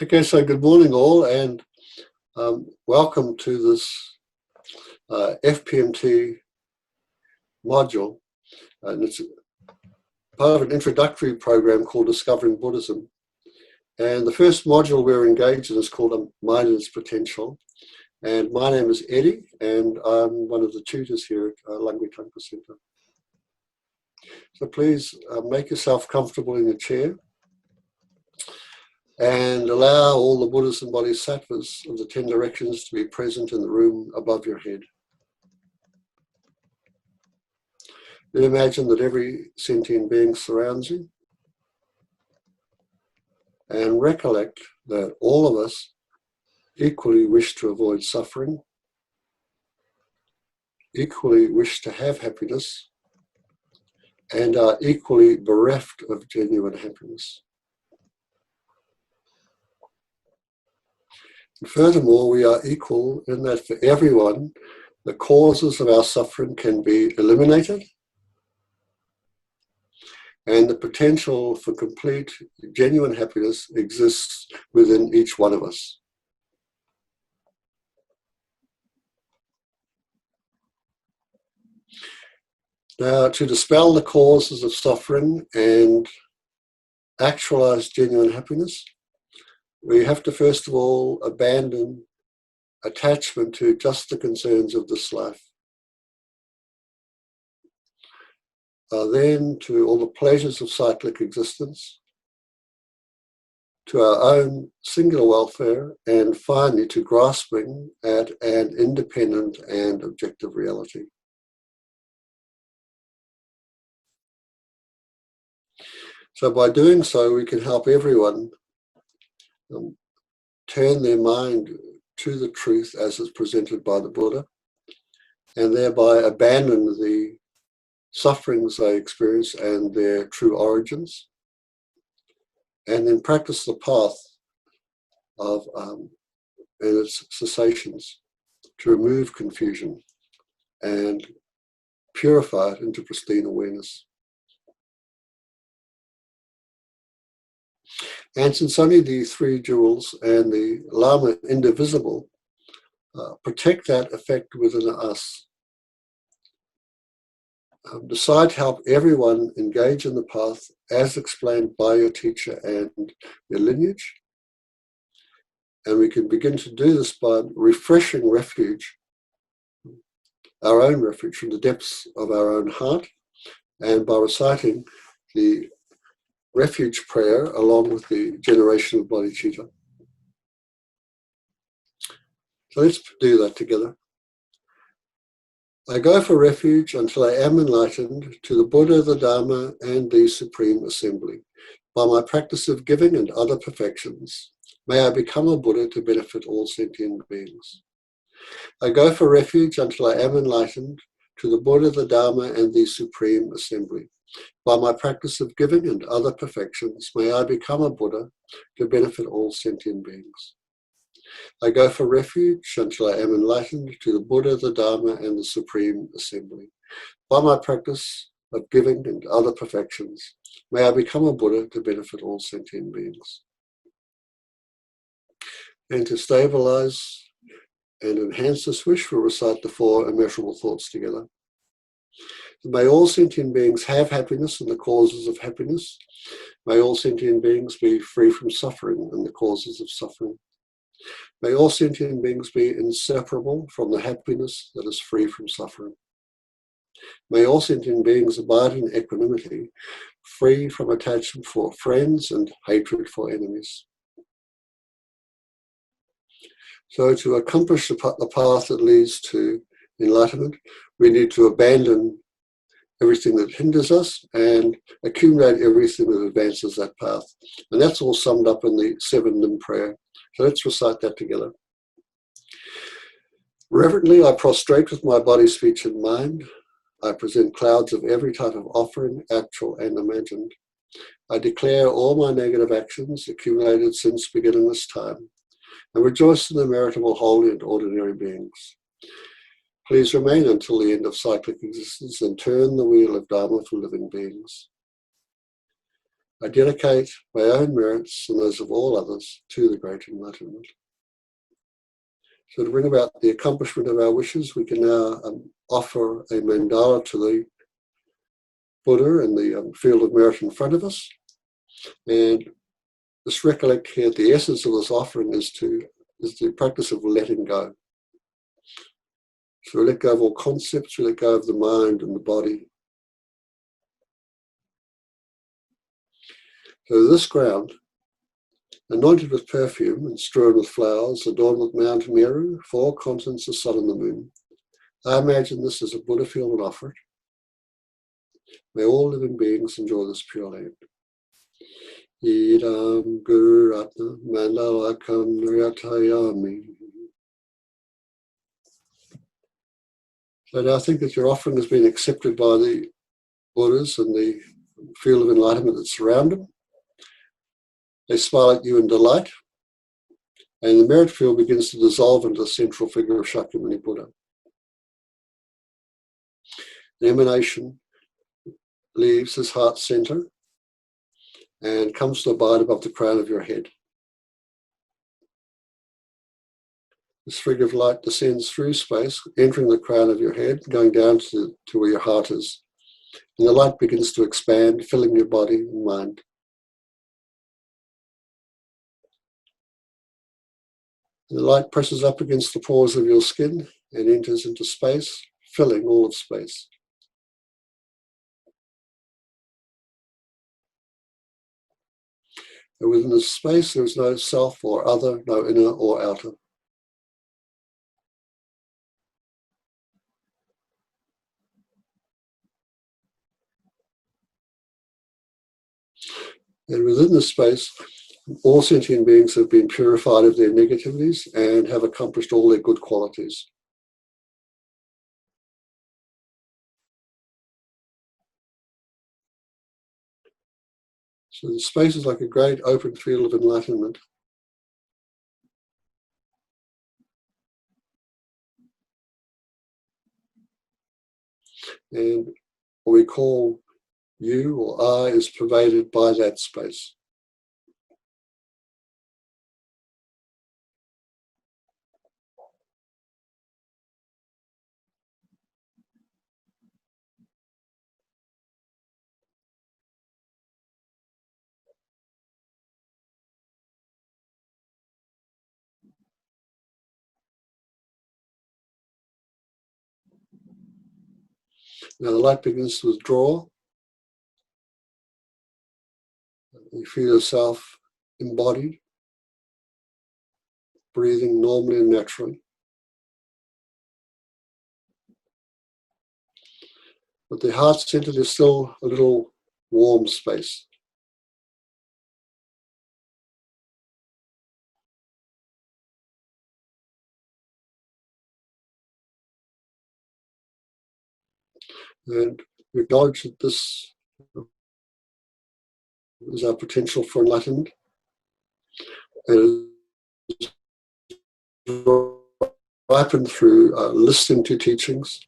Okay, so good morning all, and welcome to this FPMT module. And it's part of an introductory program called Discovering Buddhism. And the first module we're engaged in is called Mind and Its Potential. And my name is Eddie, and I'm one of the tutors here at Langui Tangpa Centre. So please make yourself comfortable in your chair and allow all the Buddhas and Bodhisattvas of the 10 directions to be present in the room above your head. Then imagine that every sentient being surrounds you, and recollect that all of us equally wish to avoid suffering, equally wish to have happiness, and are equally bereft of genuine happiness. And furthermore, we are equal in that for everyone, the causes of our suffering can be eliminated, and the potential for complete, genuine happiness exists within each one of us. Now, to dispel the causes of suffering and actualize genuine happiness, we have to first of all abandon attachment to just the concerns of this life. Then to all the pleasures of cyclic existence, to our own singular welfare, and finally to grasping at an independent and objective reality. So by doing so, we can help everyone turn their mind to the truth as it's presented by the Buddha, and thereby abandon the sufferings they experience and their true origins, and then practice the path of and its cessations to remove confusion and purify it into pristine awareness. And since only the three jewels and the Lama indivisible protect that effect within us, decide to help everyone engage in the path as explained by your teacher and their lineage. And we can begin to do this by refreshing refuge, our own refuge from the depths of our own heart, and by reciting the refuge prayer along with the generation of bodhicitta. So let's do that together. I go for refuge until I am enlightened to the Buddha, the Dharma, and the Supreme Assembly. By my practice of giving and other perfections, may I become a Buddha to benefit all sentient beings. I go for refuge until I am enlightened to the Buddha, the Dharma, and the Supreme Assembly. By my practice of giving and other perfections, may I become a Buddha to benefit all sentient beings. I go for refuge until I am enlightened to the Buddha, the Dharma, and the Supreme Assembly. By my practice of giving and other perfections, may I become a Buddha to benefit all sentient beings. And to stabilize and enhance this wish, we'll recite the four immeasurable thoughts together. May all sentient beings have happiness and the causes of happiness. May all sentient beings be free from suffering and the causes of suffering. May all sentient beings be inseparable from the happiness that is free from suffering. May all sentient beings abide in equanimity, free from attachment for friends and hatred for enemies. So to accomplish the path that leads to enlightenment, we need to abandon everything that hinders us and accumulate everything that advances that path. And that's all summed up in the 7-limb prayer. So let's recite that together. Reverently, I prostrate with my body, speech, and mind. I present clouds of every type of offering, actual and imagined. I declare all my negative actions accumulated since beginning this time, and rejoice in the meritable holy and ordinary beings. Please remain until the end of cyclic existence and turn the wheel of Dharma for living beings. I dedicate my own merits and those of all others to the Great Enlightenment. So to bring about the accomplishment of our wishes, we can now offer a mandala to the Buddha in the field of merit in front of us. And just recollect here, the essence of this offering is the practice of letting go. So we let go of all concepts, we let go of the mind and the body. So this ground, anointed with perfume and strewn with flowers, adorned with Mount Meru, 4 continents, the sun and the moon. I imagine this as a Buddha field and offer it. May all living beings enjoy this pure land. Idam Guru Ratna Mandalakam Nryatayami. So now I think that your offering has been accepted by the Buddhas and the field of enlightenment that surround them. They smile at you in delight, and the merit field begins to dissolve into the central figure of Shakyamuni Buddha. The emanation leaves his heart center and comes to abide above the crown of your head. This figure of light descends through space, entering the crown of your head, going down to where your heart is. And the light begins to expand, filling your body and mind. And the light presses up against the pores of your skin and enters into space, filling all of space. And within this space, there is no self or other, no inner or outer. And within this space, all sentient beings have been purified of their negativities and have accomplished all their good qualities. So the space is like a great open field of enlightenment. And what we call you or I is pervaded by that space. Now the light begins to withdraw. You feel yourself embodied, breathing normally and naturally. But the heart center is still a little warm space. And we acknowledge that this is our potential for enlightenment. And it is ripened through listening to teachings,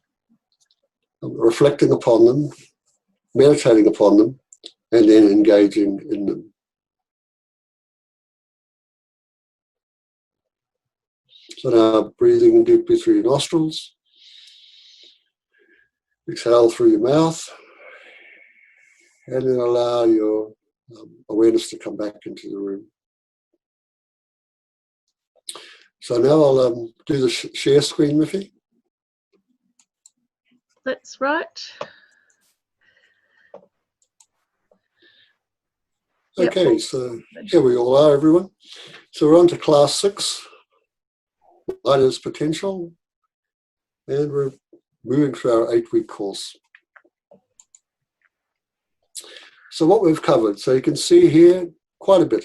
reflecting upon them, meditating upon them, and then engaging in them. So now breathing deeply through your nostrils, exhale through your mouth, and then allow your awareness to come back into the room. So now I'll do the share screen, Miffy. That's right. Okay, so here we all are, everyone. So we're on to class 6, Light is Potential, and we're moving through our 8-week course. So what we've covered, so you can see here quite a bit.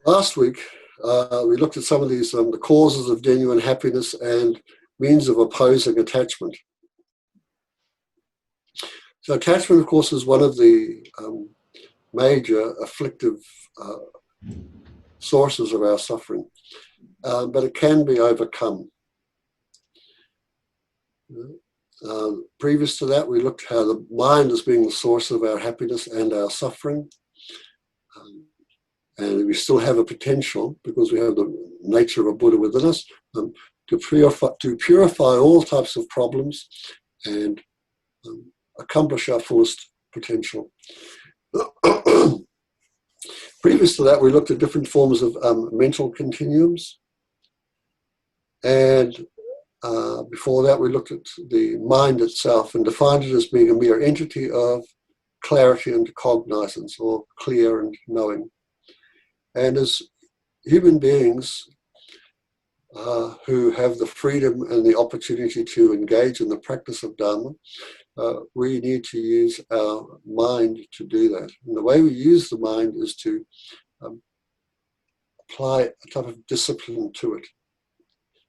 Last week, we looked at some of these, the causes of genuine happiness and means of opposing attachment. So attachment, of course, is one of the major afflictive sources of our suffering, but it can be overcome. Previous to that, we looked at how the mind is being the source of our happiness and our suffering. And we still have a potential, because we have the nature of a Buddha within us, to purify all types of problems and accomplish our fullest potential. Previous to that, we looked at different forms of mental continuums. And before that, we looked at the mind itself and defined it as being a mere entity of clarity and cognizance, or clear and knowing. And as human beings who have the freedom and the opportunity to engage in the practice of Dharma, we need to use our mind to do that. And the way we use the mind is to apply a type of discipline to it.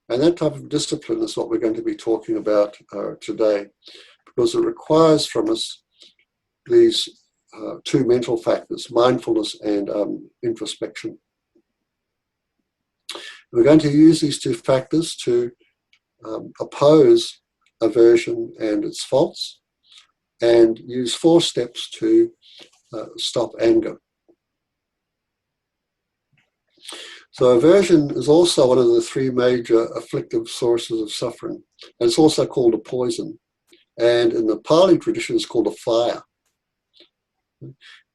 And that type of discipline is what we're going to be talking about today, because it requires from us these two mental factors, mindfulness and introspection. We're going to use these two factors to oppose aversion and its faults, and use 4 steps to stop anger. So aversion is also one of the 3 major afflictive sources of suffering, and it's also called a poison. And in the Pali tradition, it's called a fire.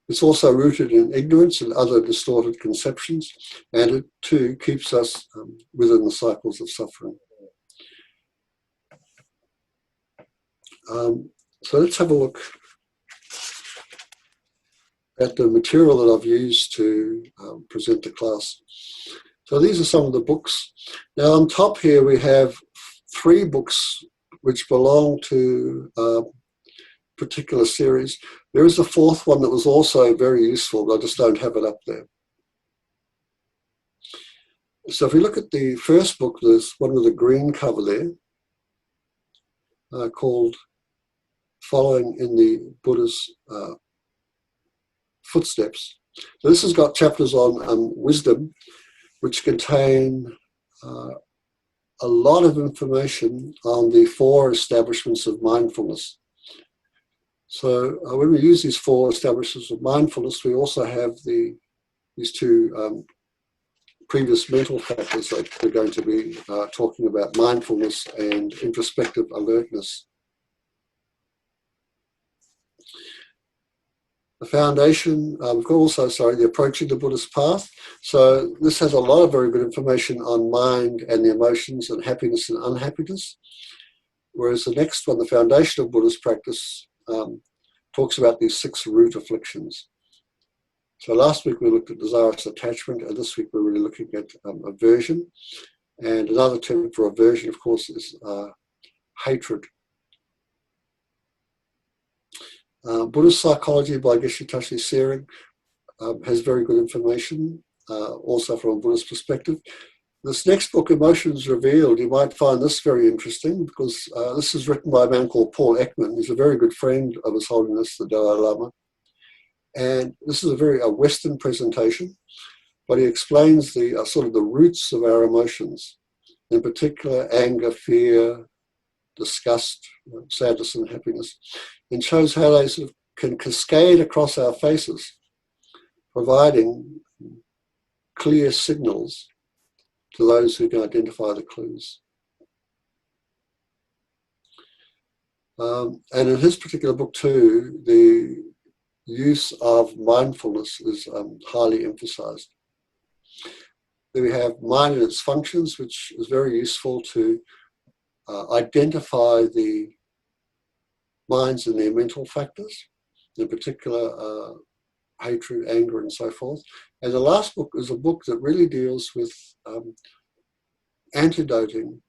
It's also rooted in ignorance and other distorted conceptions, and it too keeps us within the cycles of suffering. So let's have a look at the material that I've used to present the class. So these are some of the books. Now on top here we have 3 books which belong to a particular series. There is a 4th one that was also very useful, but I just don't have it up there. So if we look at the first book, there's one with a green cover there, called Following in the Buddha's Footsteps. So this has got chapters on wisdom, which contain a lot of information on the 4 establishments of mindfulness. So when we use these 4 establishments of mindfulness, we also have these 2 previous mental factors that we're going to be talking about, mindfulness and introspective alertness. The foundation, the Approaching the Buddhist Path. So this has a lot of very good information on mind and the emotions and happiness and unhappiness. Whereas the next one, the Foundation of Buddhist Practice, talks about these 6 root afflictions. So last week we looked at desirous attachment, and this week we're really looking at aversion. And another term for aversion, of course, is hatred. Buddhist Psychology by Geshe-Tashi Sering has very good information, also from a Buddhist perspective. This next book, Emotions Revealed, you might find this very interesting, because this is written by a man called Paul Ekman. He's a very good friend of His Holiness the Dalai Lama. And this is a Western presentation, but he explains the sort of the roots of our emotions, in particular anger, fear, disgust, sadness and happiness, and shows how they sort of can cascade across our faces, providing clear signals to those who can identify the clues. And in his particular book too, the use of mindfulness is highly emphasized. Then we have mind and its functions, which is very useful to identify the minds and their mental factors, in particular hatred, anger, and so forth. And the last book is a book that really deals with antidoting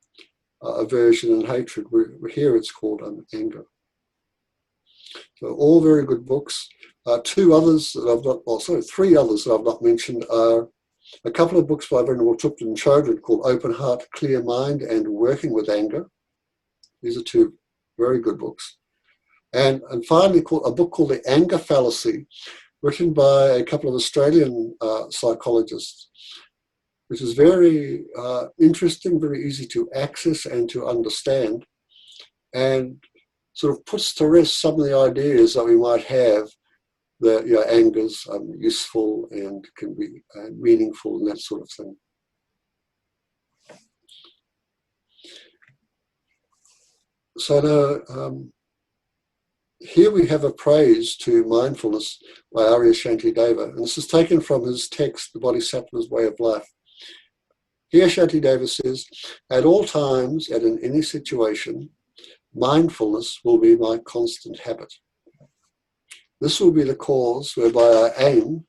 aversion and hatred. Here it's called anger. So all very good books. 3 others that I've not mentioned are a couple of books by Venerable Thupten Chodron called Open Heart, Clear Mind, and Working with Anger. These are 2 very good books. And finally, a book called The Anger Fallacy, written by a couple of Australian psychologists, which is very interesting, very easy to access and to understand. And sort of puts to rest some of the ideas that we might have that, you know, anger's useful and can be meaningful and that sort of thing. So now, here we have a praise to mindfulness by Arya Shantideva, and this is taken from his text, The Bodhisattva's Way of Life. Here Shantideva says, at all times and in any situation, mindfulness will be my constant habit. This will be the cause whereby I aim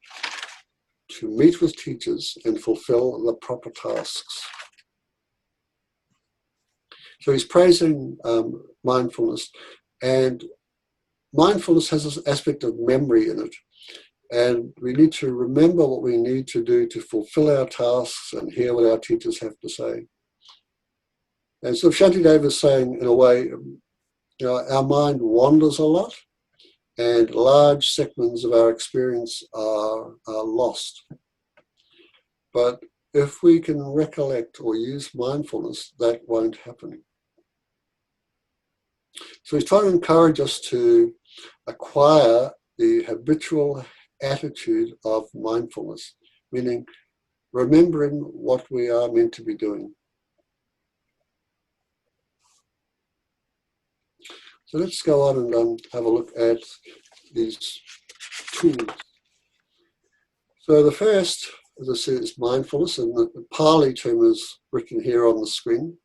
to meet with teachers and fulfill the proper tasks. So he's praising mindfulness, and mindfulness has this aspect of memory in it, and we need to remember what we need to do to fulfill our tasks and hear what our teachers have to say. And so Shantideva is saying, in a way, you know, our mind wanders a lot, and large segments of our experience are lost. But if we can recollect or use mindfulness, that won't happen. So he's trying to encourage us to acquire the habitual attitude of mindfulness, meaning remembering what we are meant to be doing. So let's go on and have a look at these tools. So the first, as I said, is mindfulness, and the Pali term is written here on the screen.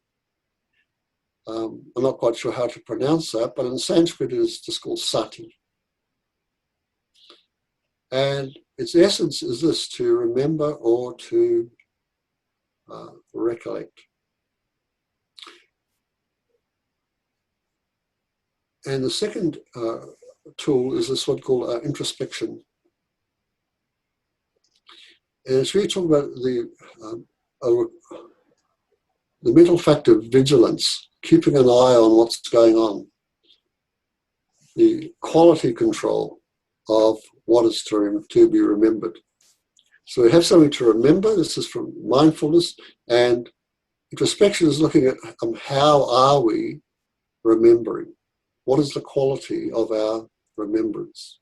I'm not quite sure how to pronounce that, but in Sanskrit it is just called sati. And its essence is this: to remember or to recollect. And the second tool is this one called introspection. And it's really talking about the mental factor of vigilance, keeping an eye on what's going on, the quality control of what is to be remembered. So we have something to remember. This is from mindfulness, and introspection is looking at how are we remembering? What is the quality of our remembrance?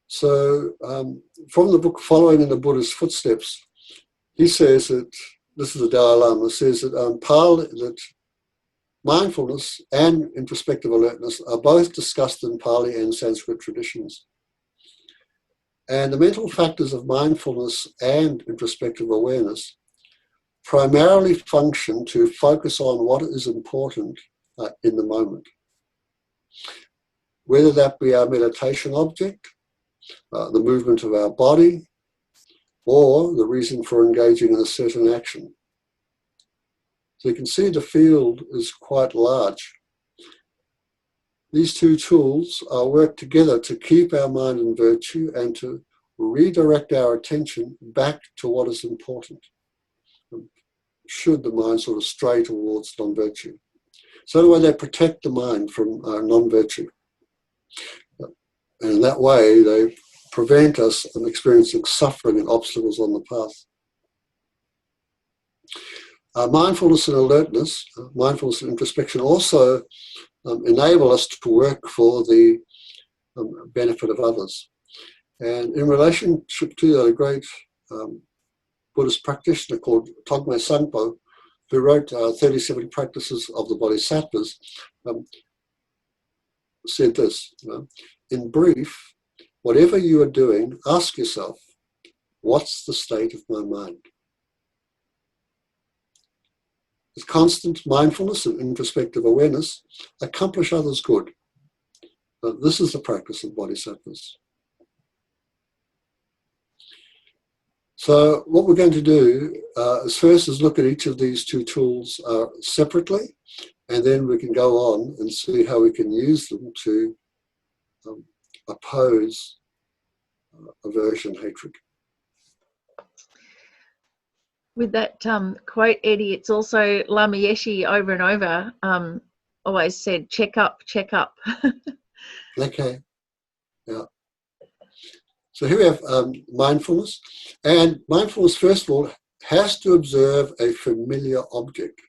So from the book Following in the Buddha's Footsteps, he says that, this is the Dalai Lama, says that, that mindfulness and introspective alertness are both discussed in Pali and Sanskrit traditions. And the mental factors of mindfulness and introspective awareness primarily function to focus on what is important in the moment. Whether that be our meditation object, the movement of our body, or the reason for engaging in a certain action. So you can see the field is quite large. These two tools work together to keep our mind in virtue and to redirect our attention back to what is important, should the mind sort of stray towards non-virtue. So in a way they protect the mind from non-virtue. And in that way they prevent us from experiencing suffering and obstacles on the path. Mindfulness and alertness, mindfulness and introspection also enable us to work for the benefit of others. And in relationship to that, a great Buddhist practitioner called Togme Sangpo, who wrote 37 Practices of the Bodhisattvas, said this, in brief, whatever you are doing, ask yourself, what's the state of my mind? With constant mindfulness and introspective awareness, accomplish others' good. This is the practice of bodhisattvas. So what we're going to do is first is look at each of these two tools separately, and then we can go on and see how we can use them to oppose aversion, hatred. With that quote, Eddie, it's also Lama Yeshe over and over always said, check up, check up. Okay, yeah. So here we have mindfulness. And mindfulness, first of all, has to observe a familiar object.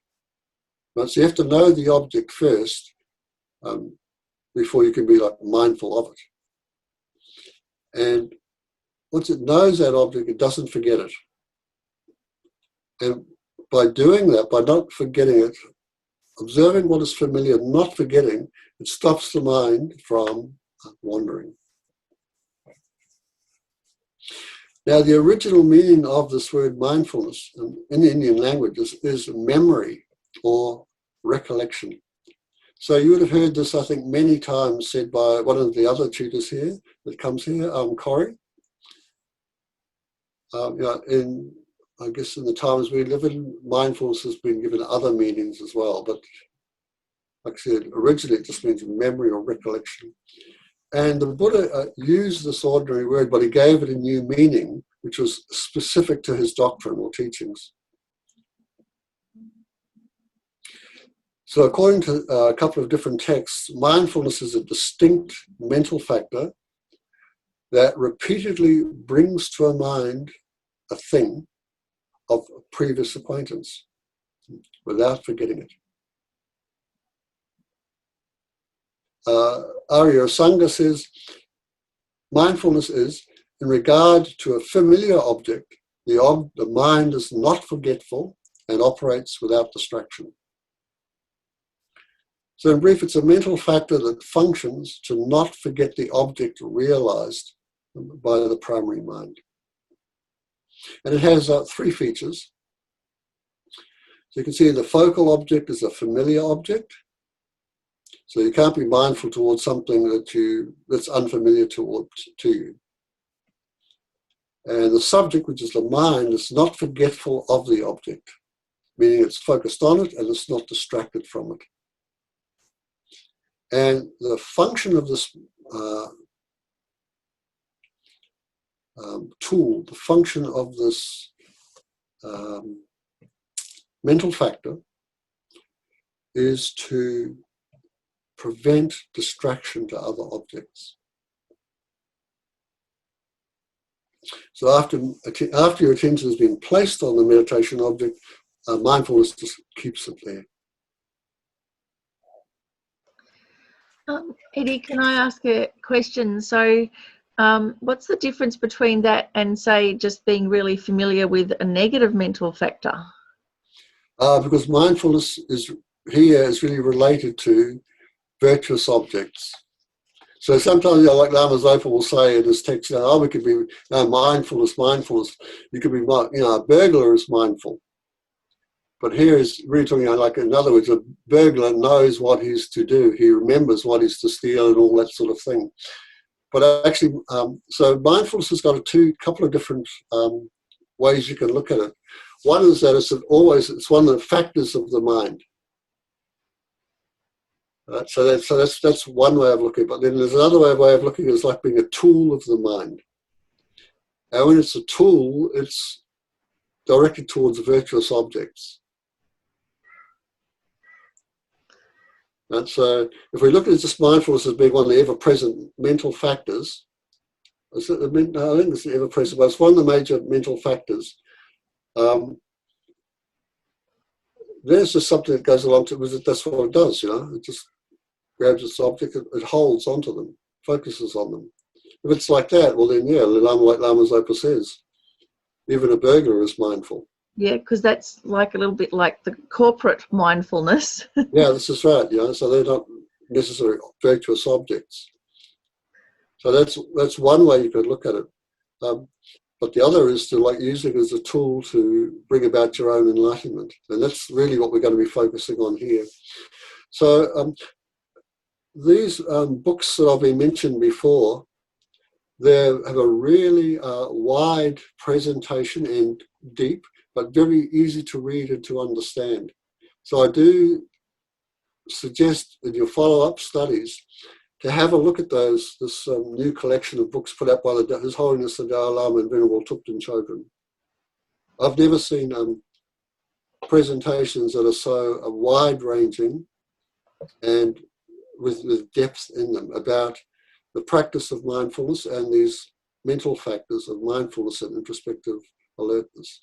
Right? So you have to know the object first before you can be like mindful of it. And once it knows that object, it doesn't forget it. And by doing that, by not forgetting it, observing what is familiar, not forgetting, it stops the mind from wandering. Now, the original meaning of this word mindfulness in the Indian language is memory or recollection. So you would have heard this, I think, many times said by one of the other tutors here that comes here, Corey. I guess in the times we live in, mindfulness has been given other meanings as well. But like I said, originally it just means memory or recollection. And the Buddha used this ordinary word, but he gave it a new meaning, which was specific to his doctrine or teachings. So according to a couple of different texts, mindfulness is a distinct mental factor that repeatedly brings to a mind a thing of previous acquaintance without forgetting it. Arya Sangha says, mindfulness is, in regard to a familiar object, the mind is not forgetful and operates without distraction. So in brief, it's a mental factor that functions to not forget the object realized by the primary mind. And it has three features. So you can see the focal object is a familiar object. So you can't be mindful towards something that's unfamiliar to you. And the subject, which is the mind, is not forgetful of the object, meaning it's focused on it and it's not distracted from it. And the function of this tool, the function of this mental factor is to prevent distraction to other objects. So after your attention has been placed on the meditation object, mindfulness just keeps it there. Eddie, can I ask a question? So what's the difference between that and, say, just being really familiar with a negative mental factor? Because mindfulness is really related to virtuous objects. So sometimes, like Lama Zopa will say in his text, we could be mindfulness. You could be, a burglar is mindful. But here is really talking like, in other words, a burglar knows what he's to do. He remembers what he's to steal and all that sort of thing. But actually, so mindfulness has got a couple of different ways you can look at it. One is that it's one of the factors of the mind. Right? So that's one way of looking. But then there's another way of looking at it, is like being a tool of the mind. And when it's a tool, it's directed towards virtuous objects. And so if we look at just mindfulness as being one of the ever-present mental factors, I think it's ever-present, but it's one of the major mental factors. There's just something that goes along to it. That's what it does, It just grabs its object, it holds onto them, focuses on them. If it's like that, well then, like Lama Zopa says, even a burglar is mindful. Yeah, because that's like a little bit like the corporate mindfulness. Yeah, this is right. So they're not necessarily virtuous objects. So that's one way you could look at it. But the other is to use it as a tool to bring about your own enlightenment, and that's really what we're going to be focusing on here. So these books that I've been mentioned before, they have a really wide presentation and deep, but very easy to read and to understand. So I do suggest in your follow-up studies to have a look at this new collection of books put out by His Holiness the Dalai Lama and Venerable Thupten Chodron. I've never seen presentations that are so wide-ranging and with depth in them about the practice of mindfulness and these mental factors of mindfulness and introspective alertness.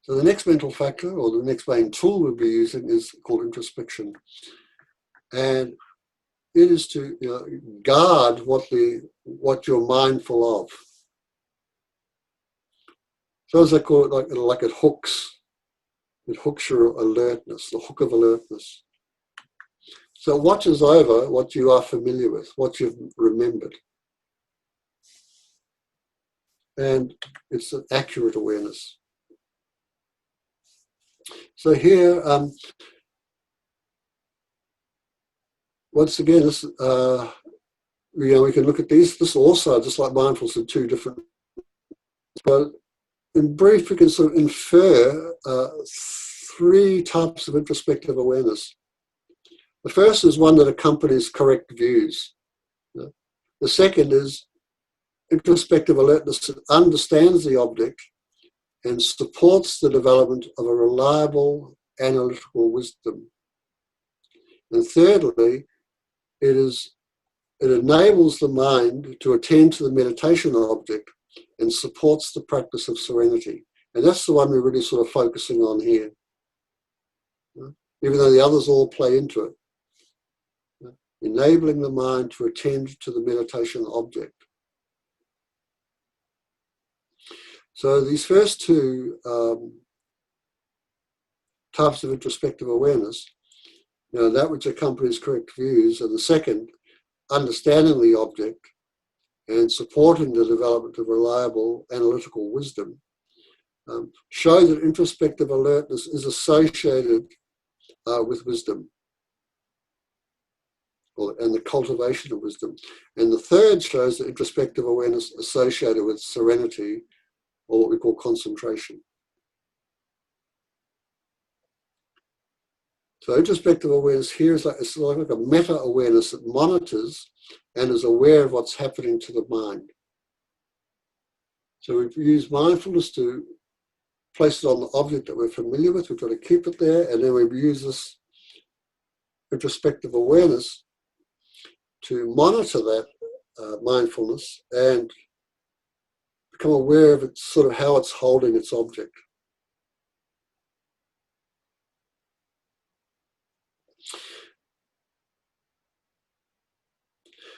So the next mental factor, or the next main tool we'll be using, is called introspection. And it is to guard what you're mindful of. So as I call it, like it hooks your alertness, the hook of alertness. So it watches over what you are familiar with, what you've remembered. And it's an accurate awareness. So here, once again, this, we can look at these. This also, just like mindfulness, in two different. But in brief, we can sort of infer three types of introspective awareness. The first is one that accompanies correct views. The second is introspective alertness that understands the object and supports the development of a reliable analytical wisdom. And thirdly, it enables the mind to attend to the meditation object and supports the practice of serenity. And that's the one we're really sort of focusing on here, even though the others all play into it. Enabling the mind to attend to the meditation object. So these first two types of introspective awareness, that which accompanies correct views, and the second, understanding the object and supporting the development of reliable analytical wisdom, show that introspective alertness is associated with wisdom, and the cultivation of wisdom. And the third shows that introspective awareness associated with serenity, or what we call concentration. So introspective awareness here is it's like a meta-awareness that monitors and is aware of what's happening to the mind. So we use mindfulness to place it on the object that we're familiar with. We try to keep it there, and then we use this introspective awareness to monitor that mindfulness and become aware of it, sort of how it's holding its object.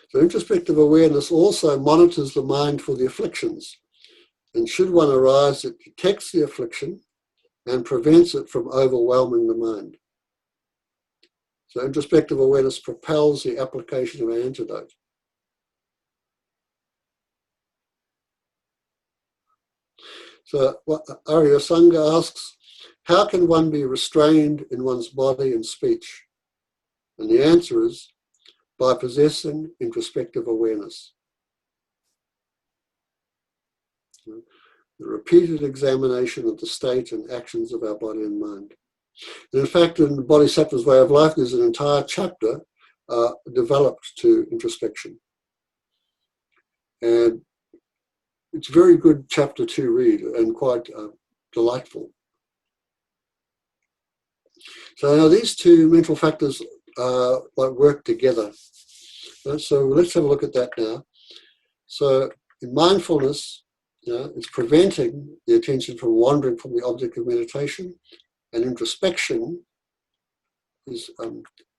So introspective awareness also monitors the mind for the afflictions, and should one arise, it detects the affliction and prevents it from overwhelming the mind. So introspective awareness propels the application of an antidote. So Arya Sangha asks, how can one be restrained in one's body and speech? And the answer is, by possessing introspective awareness. The repeated examination of the state and actions of our body and mind. And in fact, in the Bodhisattva's Way of Life, there's an entire chapter developed to introspection. And it's a very good chapter to read and quite delightful. So now these two mental factors work together. So let's have a look at that now. So in mindfulness, it's preventing the attention from wandering from the object of meditation, and introspection is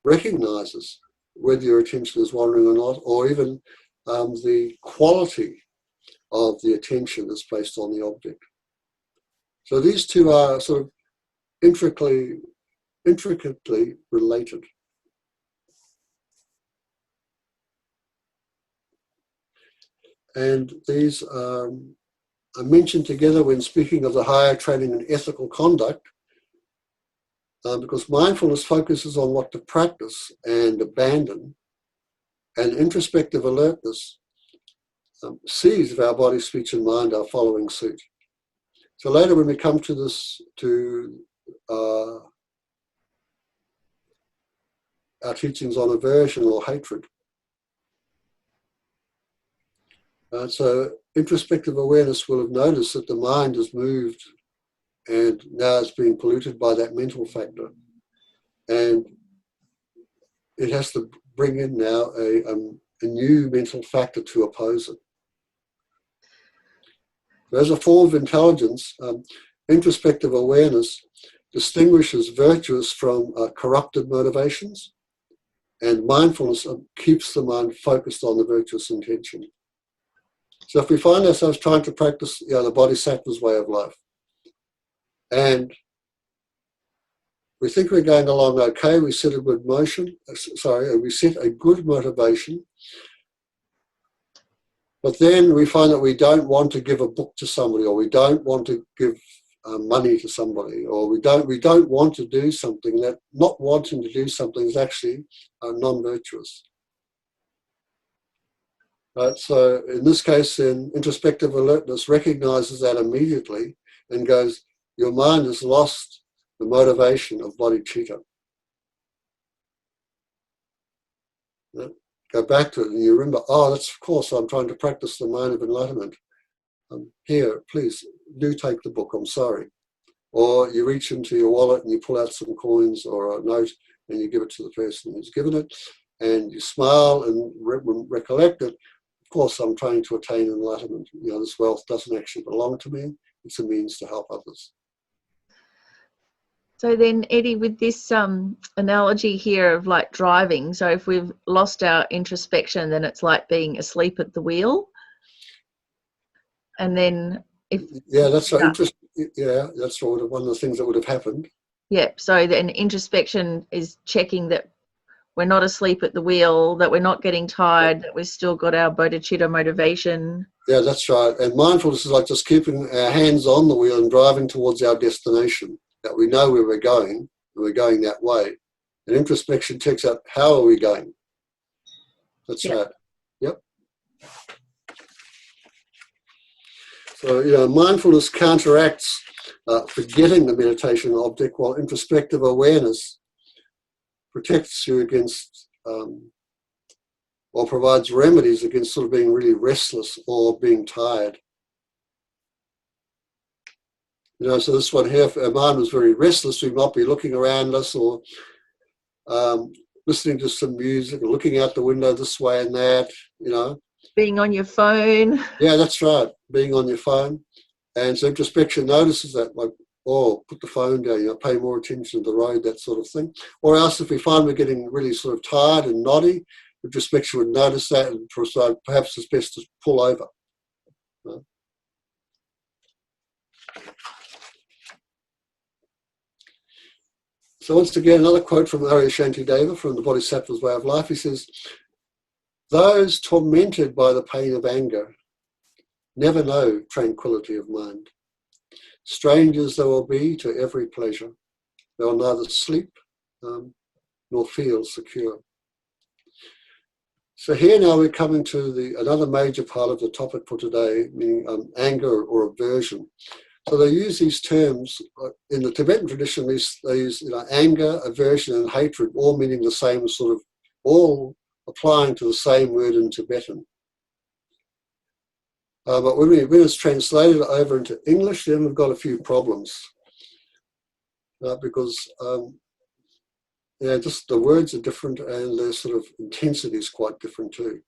recognizes whether your attention is wandering or not, or even the quality of the attention that's placed on the object. So these two are sort of intricately related. And these are mentioned together when speaking of the higher training in ethical conduct, because mindfulness focuses on what to practice and abandon, and introspective alertness sees if our body, speech, and mind are following suit. So later when we come to this, to our teachings on aversion or hatred, so introspective awareness will have noticed that the mind has moved and now it's being polluted by that mental factor. And it has to bring in now a new mental factor to oppose it. So as a form of intelligence, introspective awareness distinguishes virtuous from corrupted motivations, and mindfulness keeps the mind focused on the virtuous intention. So if we find ourselves trying to practice the Bodhisattva's way of life, and we think we're going along okay, we set a good we set a good motivation, but then we find that we don't want to give a book to somebody, or we don't want to give money to somebody, or we don't want to do something. That not wanting to do something is actually non-virtuous. Right? So in this case, then introspective alertness recognizes that immediately and goes, your mind has lost the motivation of bodhicitta. Right? Go back to it and you remember, oh, that's of course I'm trying to practice the mind of enlightenment. Here, please do take the book, I'm sorry. Or you reach into your wallet and you pull out some coins or a note and you give it to the person who's given it, and you smile and recollect it. Of course, I'm trying to attain enlightenment. This wealth doesn't actually belong to me. It's a means to help others. So then, Eddie, with this analogy here of like driving, so if we've lost our introspection, then it's like being asleep at the wheel. And then if... Yeah, that's right. Yeah, that's sort of one of the things that would have happened. Yeah, so then introspection is checking that we're not asleep at the wheel, that we're not getting tired, that we've still got our bodhicitta motivation. Yeah, that's right. And mindfulness is like just keeping our hands on the wheel and driving towards our destination, that we know where we're going, and we're going that way. And introspection checks out, how are we going? That's right. Yep. So, mindfulness counteracts forgetting the meditation object, while introspective awareness protects you against or provides remedies against sort of being really restless or being tired. So this one here, if our mind was very restless, we might be looking around us or listening to some music or looking out the window this way and that, Being on your phone. Yeah, that's right, being on your phone. And so introspection notices that, like, oh, put the phone down, pay more attention to the road, that sort of thing. Or else if we find we're getting really sort of tired and noddy, introspection would notice that and decide perhaps it's best to pull over. So once again, another quote from Arya Shantideva from the Bodhisattva's Way of Life. He says, those tormented by the pain of anger never know tranquility of mind. Strangers they will be to every pleasure. They will neither sleep nor feel secure. So here now we're coming to another major part of the topic for today, meaning anger or aversion. So they use these terms in the Tibetan tradition. They use anger, aversion, and hatred, all meaning the same sort of, all applying to the same word in Tibetan. But when it's translated over into English, then we've got a few problems because just the words are different and their sort of intensity is quite different too.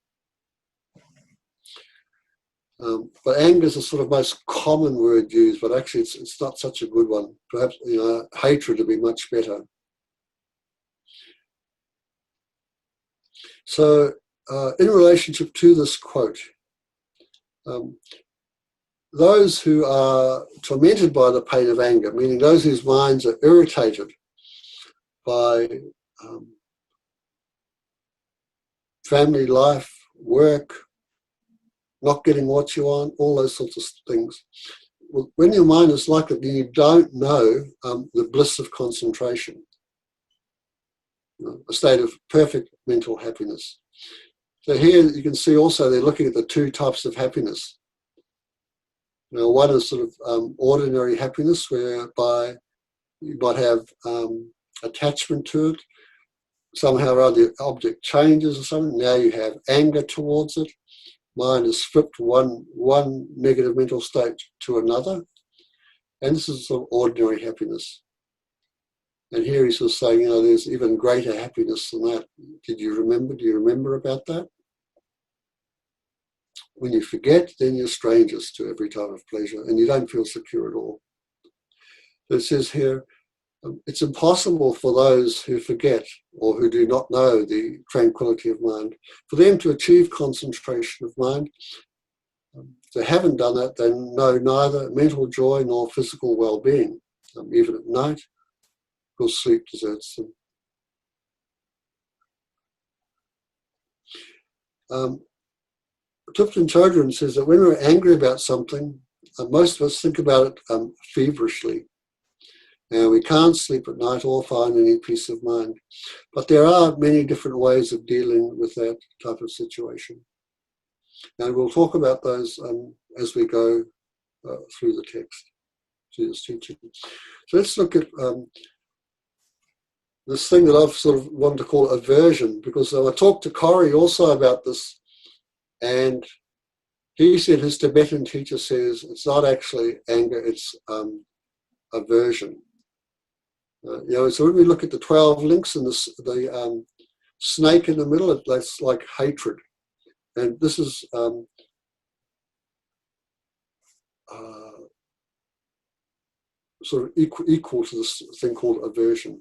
But anger is the sort of most common word used, but actually it's not such a good one. Perhaps hatred would be much better. So in relationship to this quote, those who are tormented by the pain of anger, meaning those whose minds are irritated by family life, work, not getting what you want, all those sorts of things. Well, when your mind is like that, then you don't know the bliss of concentration, a state of perfect mental happiness. So here you can see also they're looking at the two types of happiness. One is sort of ordinary happiness, whereby you might have attachment to it. Somehow or other the object changes or something. Now you have anger towards it. Mind has flipped one negative mental state to another. And this is sort of ordinary happiness. And here he's sort of saying, there's even greater happiness than that. Do you remember about that? When you forget, then you're strangers to every type of pleasure and you don't feel secure at all. It says here, it's impossible for those who forget or who do not know the tranquility of mind, for them to achieve concentration of mind. If they haven't done that, they know neither mental joy nor physical well-being, even at night, because sleep deserts them. Tupten Chodron says that when we're angry about something, most of us think about it feverishly. And we can't sleep at night or find any peace of mind. But there are many different ways of dealing with that type of situation. And we'll talk about those as we go through the text, through this teaching. So let's look at this thing that I've sort of wanted to call aversion, because I talked to Corey also about this, and he said his Tibetan teacher says it's not actually anger, it's aversion. So when we look at the 12 links and the snake in the middle, that's like hatred. And this is sort of equal to this thing called aversion.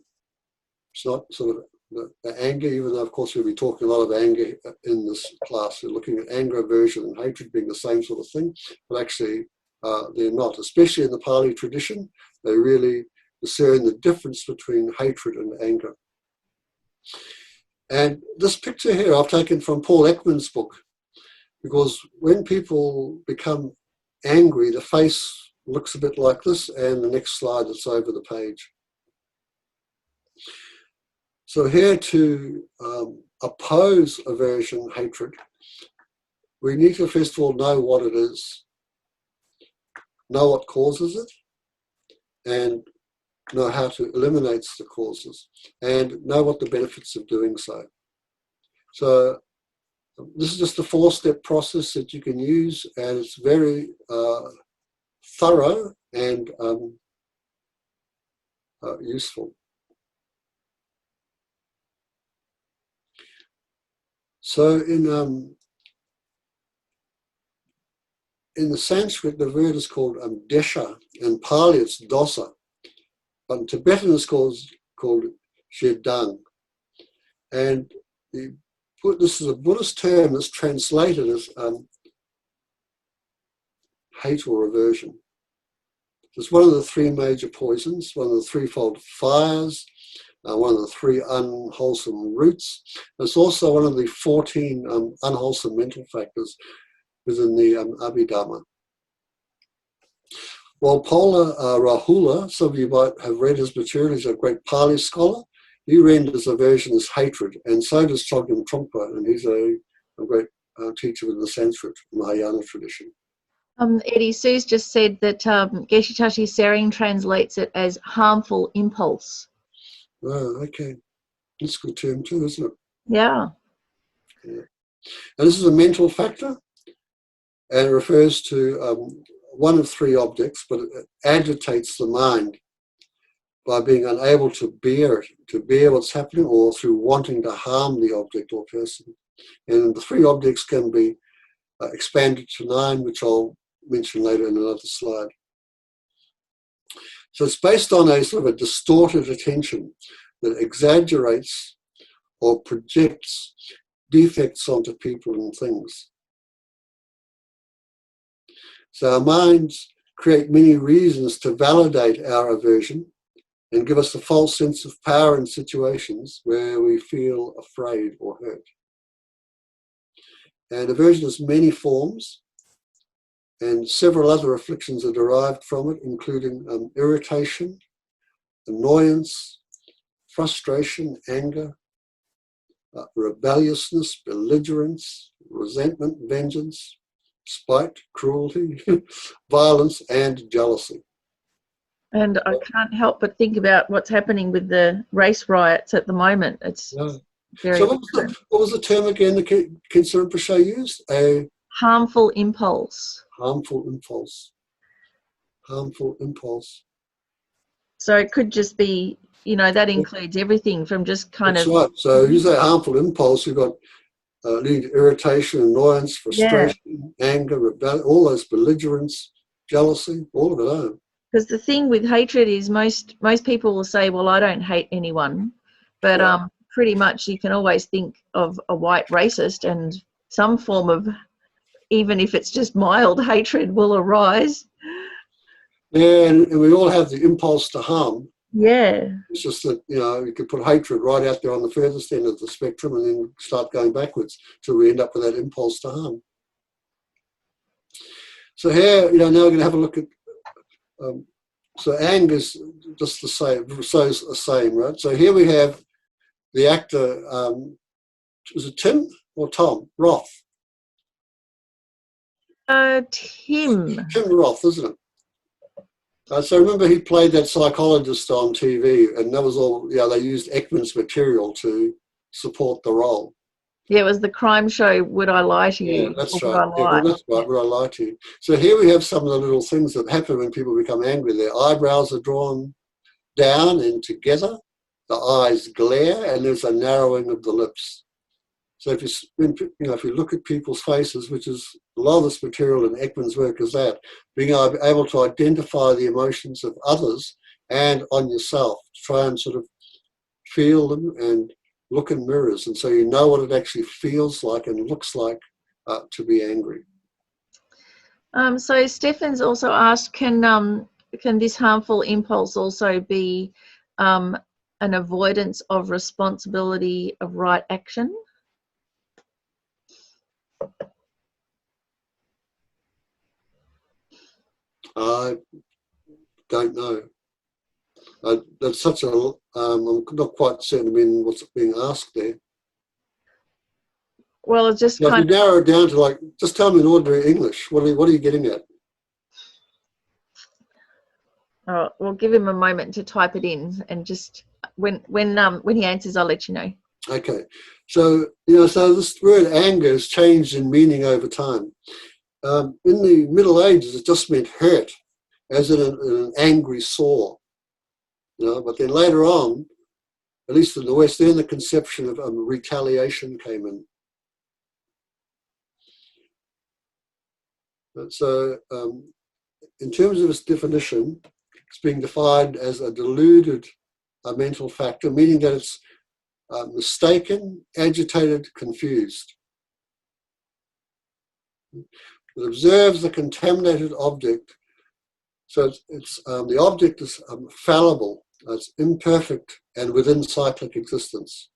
It's not sort of the anger, even though, of course, we'll be talking a lot of anger in this class. We're looking at anger, aversion, and hatred being the same sort of thing, but actually they're not. Especially in the Pali tradition, they really discern the difference between hatred and anger. And this picture here I've taken from Paul Ekman's book, because when people become angry, the face looks a bit like this, and the next slide that's over the page. So here to oppose aversion, hatred, we need to first of all know what it is, know what causes it, and know how to eliminate the causes, and know what the benefits of doing so. So this is just a 4-step process that you can use, and it's very thorough and useful. So in the Sanskrit, the word is called desha. In Pali, it's dosa. But in Tibetan, it's called shedang. And this is a Buddhist term that's translated as hate or aversion. It's one of the 3 major poisons, one of the 3-fold fires, one of the 3 unwholesome roots. It's also one of the 14 unwholesome mental factors within the Abhidhamma. Walpola Rahula, some of you might have read his material, he's a great Pali scholar. He renders aversion as hatred, and so does Chogyam Trungpa, and he's a great teacher within the Sanskrit Mahayana tradition. Eddie, Sue's just said that Geshe Tashi Sering translates it as harmful impulse. Oh, okay. That's a good term too, isn't it? Yeah. And this is a mental factor, and it refers to one of 3 objects, but it agitates the mind by being unable to bear it, to bear what's happening, or through wanting to harm the object or person. And the 3 objects can be expanded to 9, which I'll mention later in another slide. So it's based on a sort of a distorted attention that exaggerates or projects defects onto people and things. So our minds create many reasons to validate our aversion and give us a false sense of power in situations where we feel afraid or hurt. And aversion has many forms, and several other afflictions are derived from it, including irritation, annoyance, frustration, anger, rebelliousness, belligerence, resentment, vengeance, spite, cruelty, violence, and jealousy. And I can't help but think about what's happening with the race riots at the moment. It's very... So what was the term again that Khyentse Rinpoche used? A harmful impulse. Harmful impulse. Harmful impulse. So it could just be, that includes everything from just kind That's of... right. So you say harmful impulse, you've got leading to irritation, annoyance, frustration, anger, rebellion, all those belligerence, jealousy, all of it. Because the thing with hatred is most people will say, well, I don't hate anyone. But Yeah. pretty much you can always think of a white racist, and some form of, even if it's just mild hatred, will arise. Yeah, and we all have the impulse to harm. Yeah. It's just that, you could put hatred right out there on the furthest end of the spectrum and then start going backwards till we end up with that impulse to harm. So here, now we're going to have a look at, so anger is just the same, so it's the same, right? So here we have the actor, is it Tim or Tom Roth? Tim Roth, isn't it? So remember he played that psychologist on TV, and that was all, they used Ekman's material to support the role. Yeah, it was the crime show, Would I Lie to You? Yeah, that's Or right. Would I Lie? That's right, Would I Lie to You? So here we have some of the little things that happen when people become angry. Their eyebrows are drawn down and together, the eyes glare, and there's a narrowing of the lips. So if you look at people's faces, which is a lot of this material in Ekman's work is that, being able to identify the emotions of others and on yourself, try and sort of feel them and look in mirrors, and so you know what it actually feels like and looks like to be angry. So Stefan's also asked, can this harmful impulse also be an avoidance of responsibility of right action? I don't know. That's such a, I'm not quite certain in what's being asked there. Well, it's just If you narrow it down to just tell me in ordinary English, what are you getting at? Oh, we'll give him a moment to type it in, and just when he answers, I'll let you know. Okay, so so this word anger has changed in meaning over time. In the Middle Ages, it just meant hurt, as in an angry sore. But then later on, at least in the West, then the conception of retaliation came in. And so, in terms of its definition, it's being defined as a deluded mental factor, meaning that it's mistaken, agitated, confused. It observes the contaminated object. So it's the object is fallible, it's imperfect, and within cyclic existence.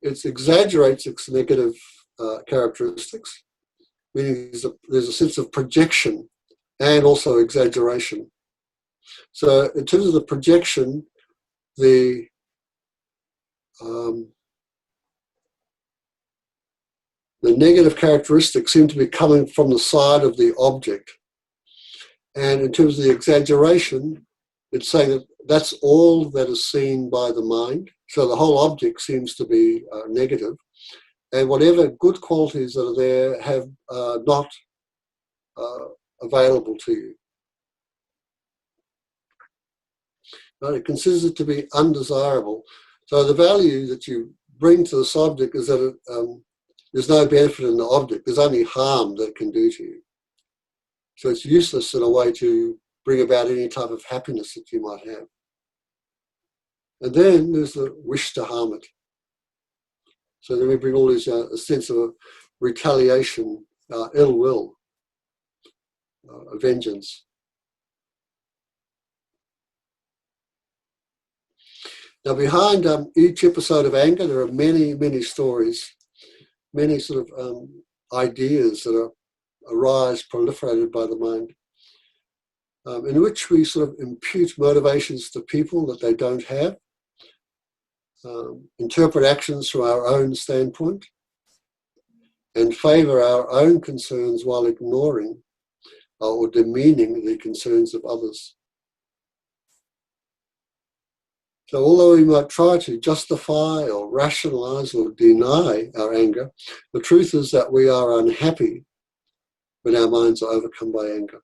It exaggerates its negative characteristics, meaning there's a sense of projection and also exaggeration. So in terms of the projection, the negative characteristics seem to be coming from the side of the object. And in terms of the exaggeration, it's saying that that's all that is seen by the mind. So the whole object seems to be negative. And whatever good qualities that are there have not available to you. But it considers it to be undesirable. So the value that you bring to this object is that there's no benefit in the object. There's only harm that it can do to you. So it's useless in a way to bring about any type of happiness that you might have. And then there's the wish to harm it. So then we bring all this a sense of retaliation, ill will, vengeance. Now behind each episode of anger, there are many, many stories, many sort of ideas that arise, proliferated by the mind, in which we sort of impute motivations to people that they don't have, interpret actions from our own standpoint, and favour our own concerns while ignoring or demeaning the concerns of others. So although we might try to justify or rationalise or deny our anger, the truth is that we are unhappy when our minds are overcome by anger.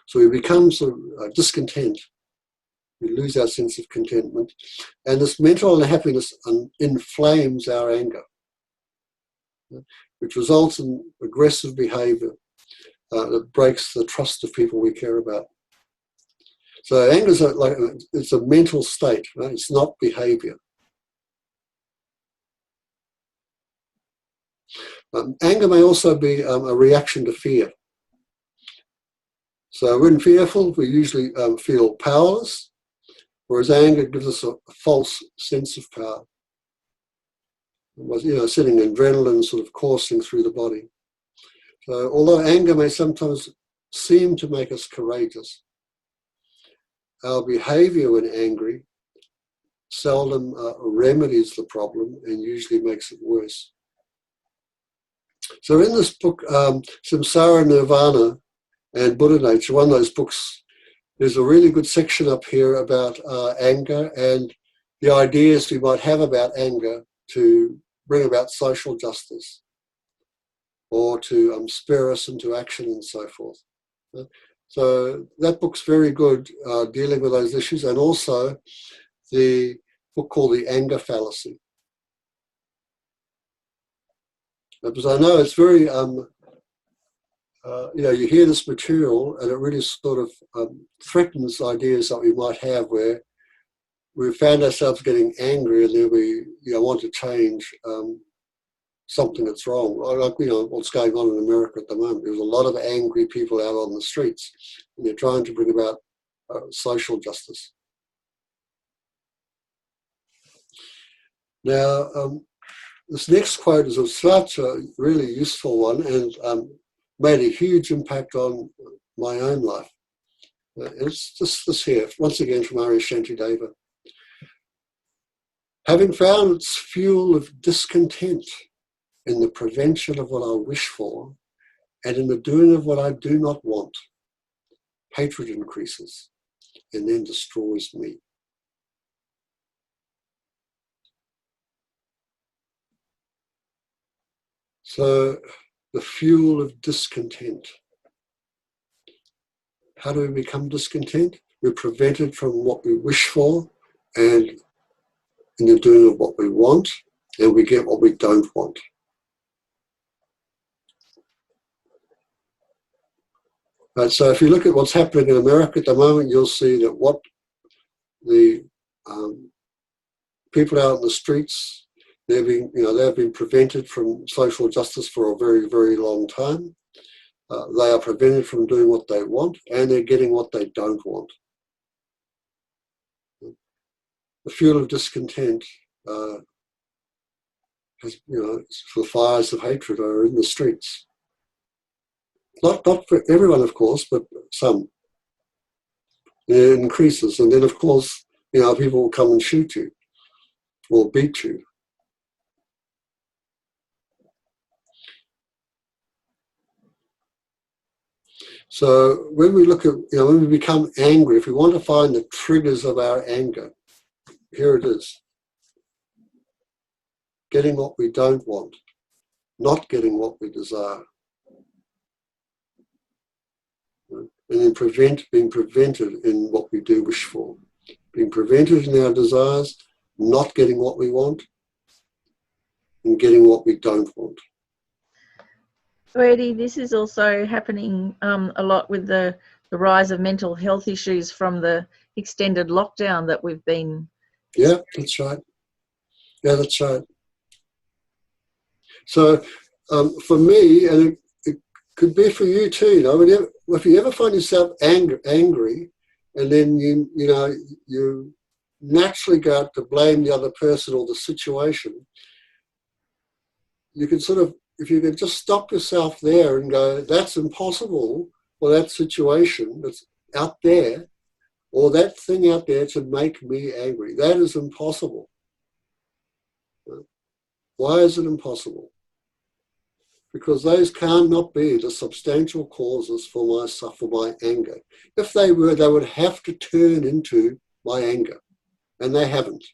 So we become sort of discontent. We lose our sense of contentment. And this mental unhappiness inflames our anger, which results in aggressive behaviour. that breaks the trust of people we care about. So anger is it's a mental state, right? It's not behavior. Anger may also be a reaction to fear. So when fearful, we usually feel powerless, whereas anger gives us a false sense of power. Sitting adrenaline sort of coursing through the body. So although anger may sometimes seem to make us courageous, our behavior when angry seldom remedies the problem and usually makes it worse. So in this book, Samsara Nirvana and Buddha Nature, one of those books, there's a really good section up here about anger and the ideas we might have about anger to bring about social justice or to spur us into action and so forth. So that book's very good dealing with those issues, and also the book called The Anger Fallacy. Because I know it's very, you hear this material and it really sort of threatens ideas that we might have where we found ourselves getting angry and then we want to change something that's wrong. Like, what's going on in America at the moment. There's a lot of angry people out on the streets and they're trying to bring about social justice. Now, this next quote is such a really useful one and made a huge impact on my own life. It's just this here, once again from Arya Shantideva. Having found its fuel of discontent in the prevention of what I wish for and in the doing of what I do not want, hatred increases and then destroys me. So the fuel of discontent. How do we become discontent? We're prevented from what we wish for and in the doing of what we want, and we get what we don't want. Right, so if you look at what's happening in America at the moment, you'll see that what the people out in the streets, they've been prevented from social justice for a very, very long time. They are prevented from doing what they want, and they're getting what they don't want. The fuel of discontent the fires of hatred are in the streets. Not for everyone, of course, but some. It increases, and then, of course, people will come and shoot you or beat you. So when we look at, when we become angry, if we want to find the triggers of our anger, here it is. Getting what we don't want, not getting what we desire. And then being prevented in what we do wish for. Being prevented in our desires, not getting what we want, and getting what we don't want. So Eddie, this is also happening a lot with the rise of mental health issues from the extended lockdown that we've been. Yeah, that's right. Yeah, that's right. So for me, and it could be for you too, if you ever find yourself angry and then you naturally go out to blame the other person or the situation, you can if you can just stop yourself there and go, that's impossible for that situation that's out there or that thing out there to make me angry. That is impossible. Why is it impossible? Because those cannot be the substantial causes for my anger. If they were, they would have to turn into my anger, and they haven't.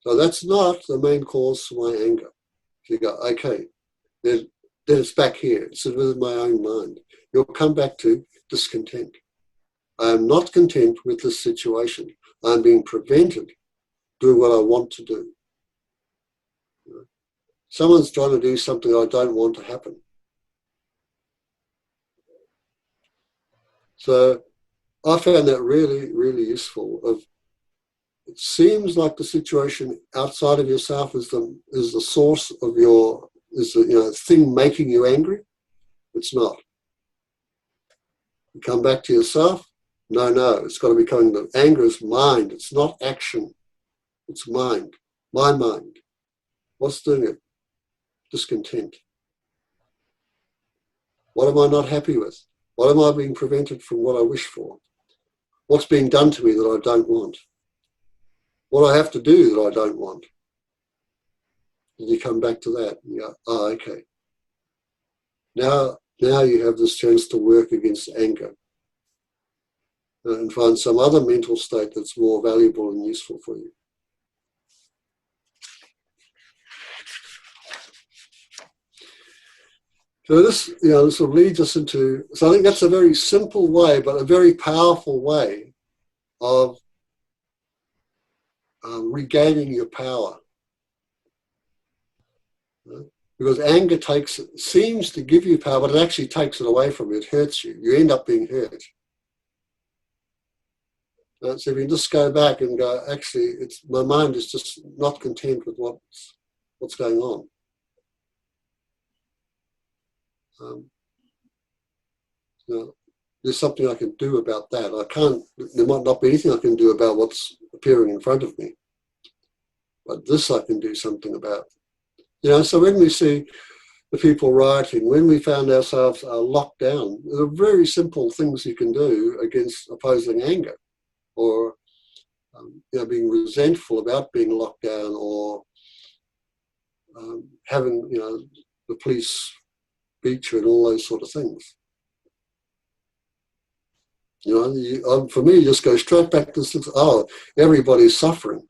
So that's not the main cause for my anger. You go, okay, then it's back here. It's within my own mind. You'll come back to discontent. I am not content with this situation. I'm being prevented doing what I want to do. Someone's trying to do something I don't want to happen. So I found that really, really useful. It seems like the situation outside of yourself is the source of the thing making you angry. It's not. You come back to yourself. No, it's got to be coming. The anger is mind. It's not action. It's mind. My mind. What's doing it? Discontent. What am I not happy with? What am I being prevented from what I wish for? What's being done to me that I don't want? What do I have to do that I don't want? And you come back to that and you go, oh, okay. Now you have this chance to work against anger and find some other mental state that's more valuable and useful for you. So this will lead us into, so I think that's a very simple way, but a very powerful way of regaining your power. Because anger seems to give you power, but it actually takes it away from you. It hurts you. You end up being hurt. So if you just go back and go, actually, my mind is just not content with what's going on. There's something I can do about that. There might not be anything I can do about what's appearing in front of me, but this I can do something about. So when we see the people rioting, when we found ourselves locked down, there are very simple things you can do against opposing anger, or being resentful about being locked down, or having the police beat you and all those sort of things. For me, you just go straight back to this. Oh, everybody's suffering.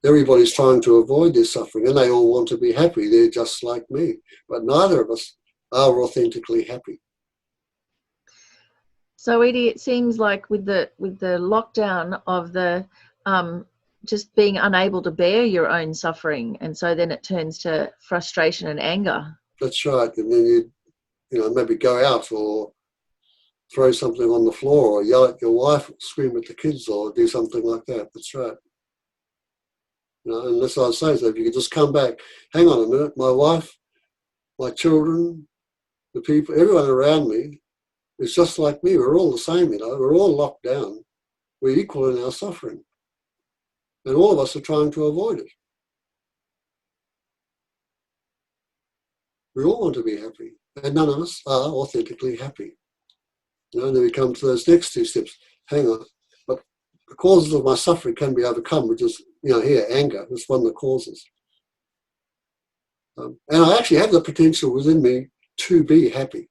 Everybody's trying to avoid their suffering, and they all want to be happy. They're just like me. But neither of us are authentically happy. So, Edie, it seems like with the lockdown of the just being unable to bear your own suffering, and so then it turns to frustration and anger. That's right. And then you maybe go out or throw something on the floor, or yell at your wife, or scream at the kids, or do something like that. That's right. And that's what I say. So if you could just come back, hang on a minute, my wife, my children, the people, everyone around me is just like me. We're all the same, we're all locked down. We're equal in our suffering. And all of us are trying to avoid it. We all want to be happy. And none of us are authentically happy. And then we come to those next two steps. Hang on. But the causes of my suffering can be overcome, which is, here, anger. That's one of the causes. And I actually have the potential within me to be happy.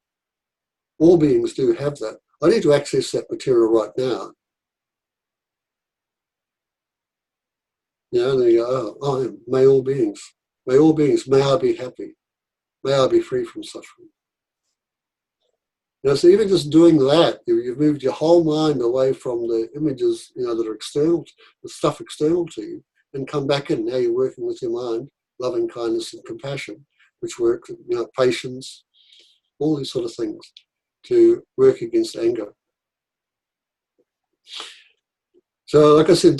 All beings do have that. I need to access that material right now. And then you go, may all beings, may I be happy. May I be free from suffering. So even just doing that, you've moved your whole mind away from the images, that are external, the stuff external to you, and come back in. Now you're working with your mind, loving kindness and compassion, which work, patience, all these sort of things to work against anger. So, like I said,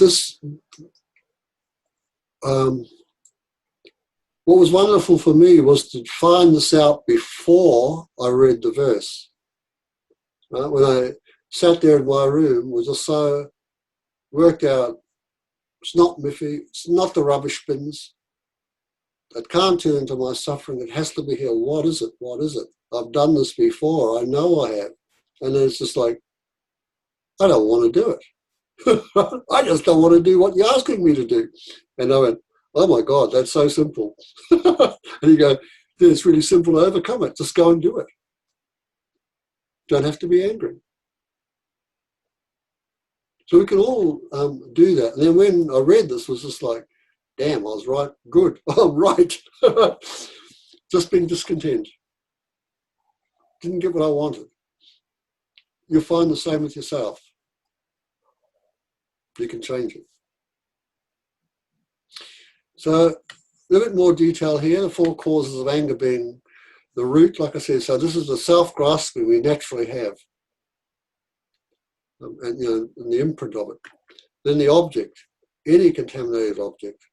what was wonderful for me was to find this out before I read the verse. Right? When I sat there in my room, was just so worked out, it's not Miffy, it's not the rubbish bins. It can't turn into my suffering, it has to be here. What is it? What is it? I've done this before, I know I have. And then it's just like, I don't want to do it. I just don't want to do what you're asking me to do. And I went, oh my God, that's so simple. And you go, it's really simple to overcome it. Just go and do it. Don't have to be angry. So we can all do that. And then when I read this, it was just like, damn, I was right. Good. I'm right. Just being discontent. Didn't get what I wanted. You'll find the same with yourself. You can change it. So a little bit more detail here, the 4 causes of anger being the root, like I said. So this is the self-grasping we naturally have. and and the imprint of it. Then the object, any contaminated object.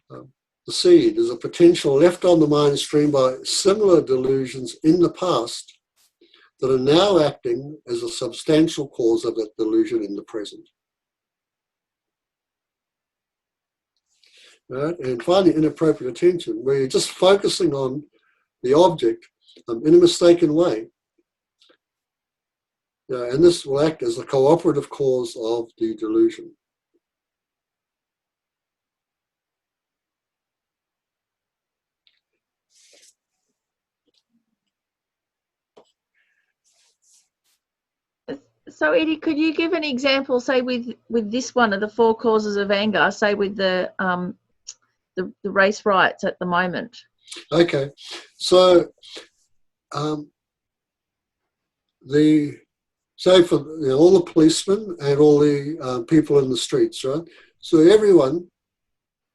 The seed is a potential left on the mind stream by similar delusions in the past that are now acting as a substantial cause of that delusion in the present. Right? And finally, inappropriate attention, where you're just focusing on the object in a mistaken way. And this will act as a cooperative cause of the delusion. So, Eddie, could you give an example, say, with this one of the 4 causes of anger, say with the race riots at the moment? Okay, so say for all the policemen and all the people in the streets, right? So everyone,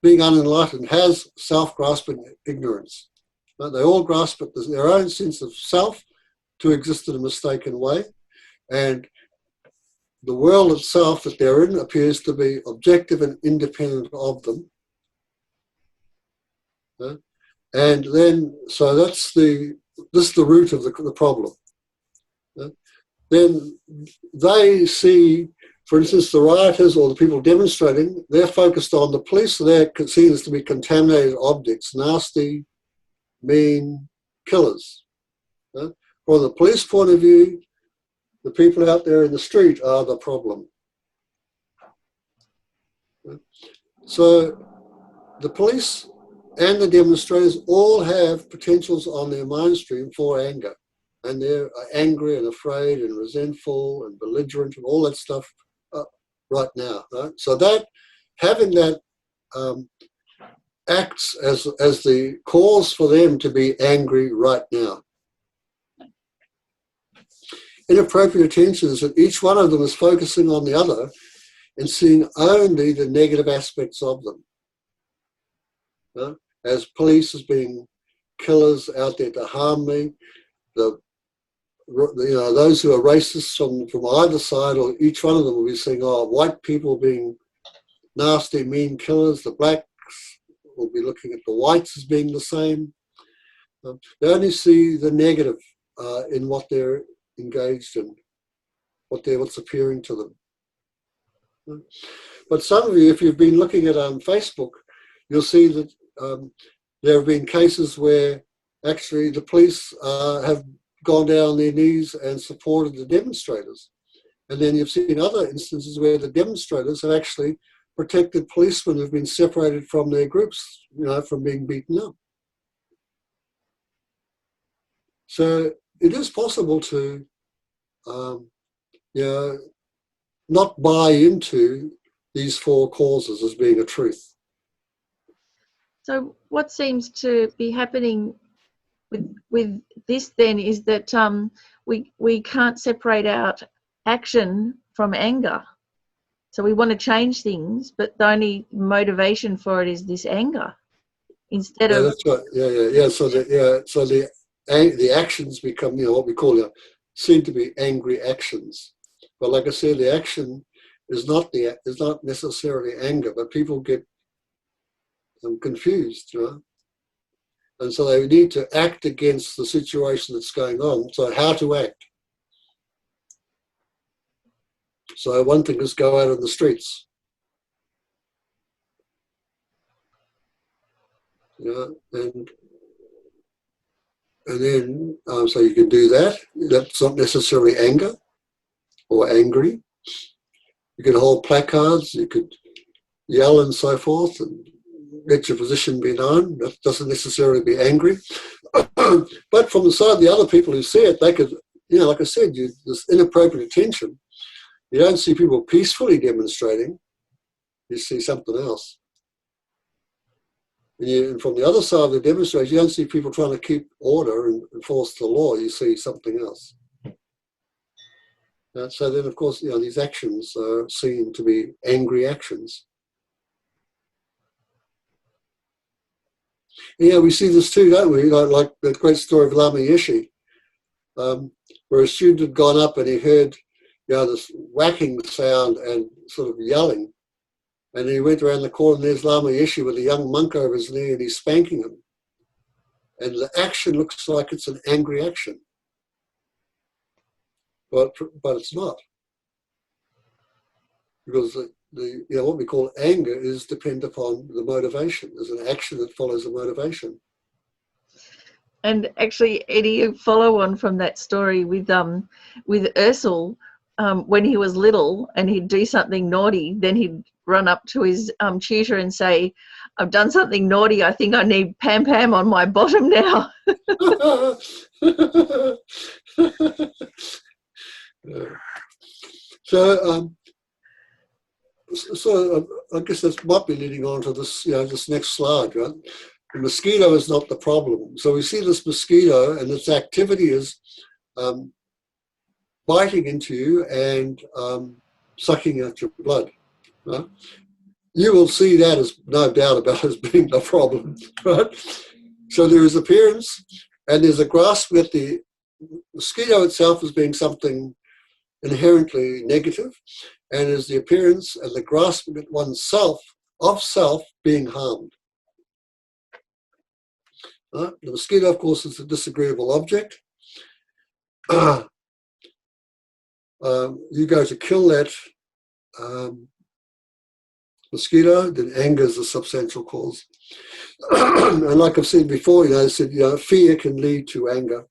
being unenlightened, has self-grasping ignorance. Right? They all grasp at their own sense of self to exist in a mistaken way, and the world itself that they're in appears to be objective and independent of them. Right? And then, so this is the root of the problem. Right? Then they see, for instance, the rioters or the people demonstrating, they're focused on the police, so they're seen as to be contaminated objects, nasty, mean killers. Right? From the police point of view, the people out there in the street are the problem. Right? So the police and the demonstrators all have potentials on their mind stream for anger. And they're angry and afraid and resentful and belligerent and all that stuff right now. Right? So that, having that acts as the cause for them to be angry right now. Inappropriate attention is that each one of them is focusing on the other and seeing only the negative aspects of them. Right? As police as being killers out there to harm me, those who are racists from either side, or each one of them will be saying, white people being nasty, mean killers, the blacks will be looking at the whites as being the same. They only see the negative in what they're engaged in, what's appearing to them. But some of you, if you've been looking at Facebook, you'll see that there have been cases where actually the police have gone down on their knees and supported the demonstrators. And then you've seen other instances where the demonstrators have actually protected policemen who've been separated from their groups, from being beaten up. So it is possible to, not buy into these 4 causes as being a truth. So what seems to be happening with this then is that we can't separate out action from anger. So we want to change things, but the only motivation for it is this anger instead of. That's right. Yeah. So the actions become what we call seem to be angry actions. But like I said, the action is not necessarily anger, but people get confused, and so they need to act against the situation that's going on. So how to act? So one thing is go out in the streets, and then so you can do that. That's not necessarily anger or angry. You could hold placards, you could yell and so forth, and let your position be known. That doesn't necessarily be angry. But from the side of the other people who see it, they could, like I said, this inappropriate attention. You don't see people peacefully demonstrating. You see something else. And from the other side of the demonstration, you don't see people trying to keep order and enforce the law. You see something else. So then, of course, these actions are seen to be angry actions. Yeah, we see this too, don't we? Like that great story of Lama Yeshe, where a student had gone up and he heard this whacking sound and sort of yelling. And he went around the corner and there's Lama Yeshe with a young monk over his knee and he's spanking him. And the action looks like it's an angry action. But it's not. Because what we call anger is dependent upon the motivation. There's an action that follows a motivation. And actually, Eddie, you follow on from that story with Ursel, when he was little and he'd do something naughty, then he'd run up to his tutor and say, "I've done something naughty, I think I need Pam Pam on my bottom now." So I guess that might be leading on to this, this next slide, right? The mosquito is not the problem. So we see this mosquito and its activity is biting into you and sucking out your blood. Right? You will see that as no doubt about as being the problem. Right? So there is appearance and there's a grasp at the mosquito itself as being something inherently negative, and is the appearance and the grasping at oneself of self being harmed. The mosquito, of course, is a disagreeable object. You go to kill that mosquito, then anger is a substantial cause. And like I've said before, I said, fear can lead to anger.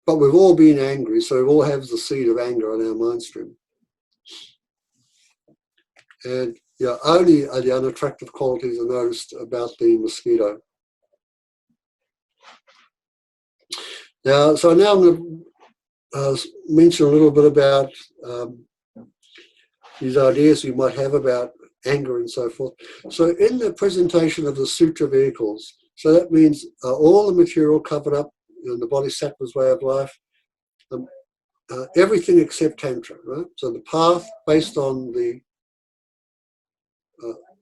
But we've all been angry, so we all have the seed of anger on our mind stream. And only the unattractive qualities are noticed about the mosquito. Now I'm going to mention a little bit about these ideas we might have about anger and so forth. So in the presentation of the Sutra vehicles, so that means all the material covered up in the Bodhisattva's way of life, everything except Tantra, right? So the path based on the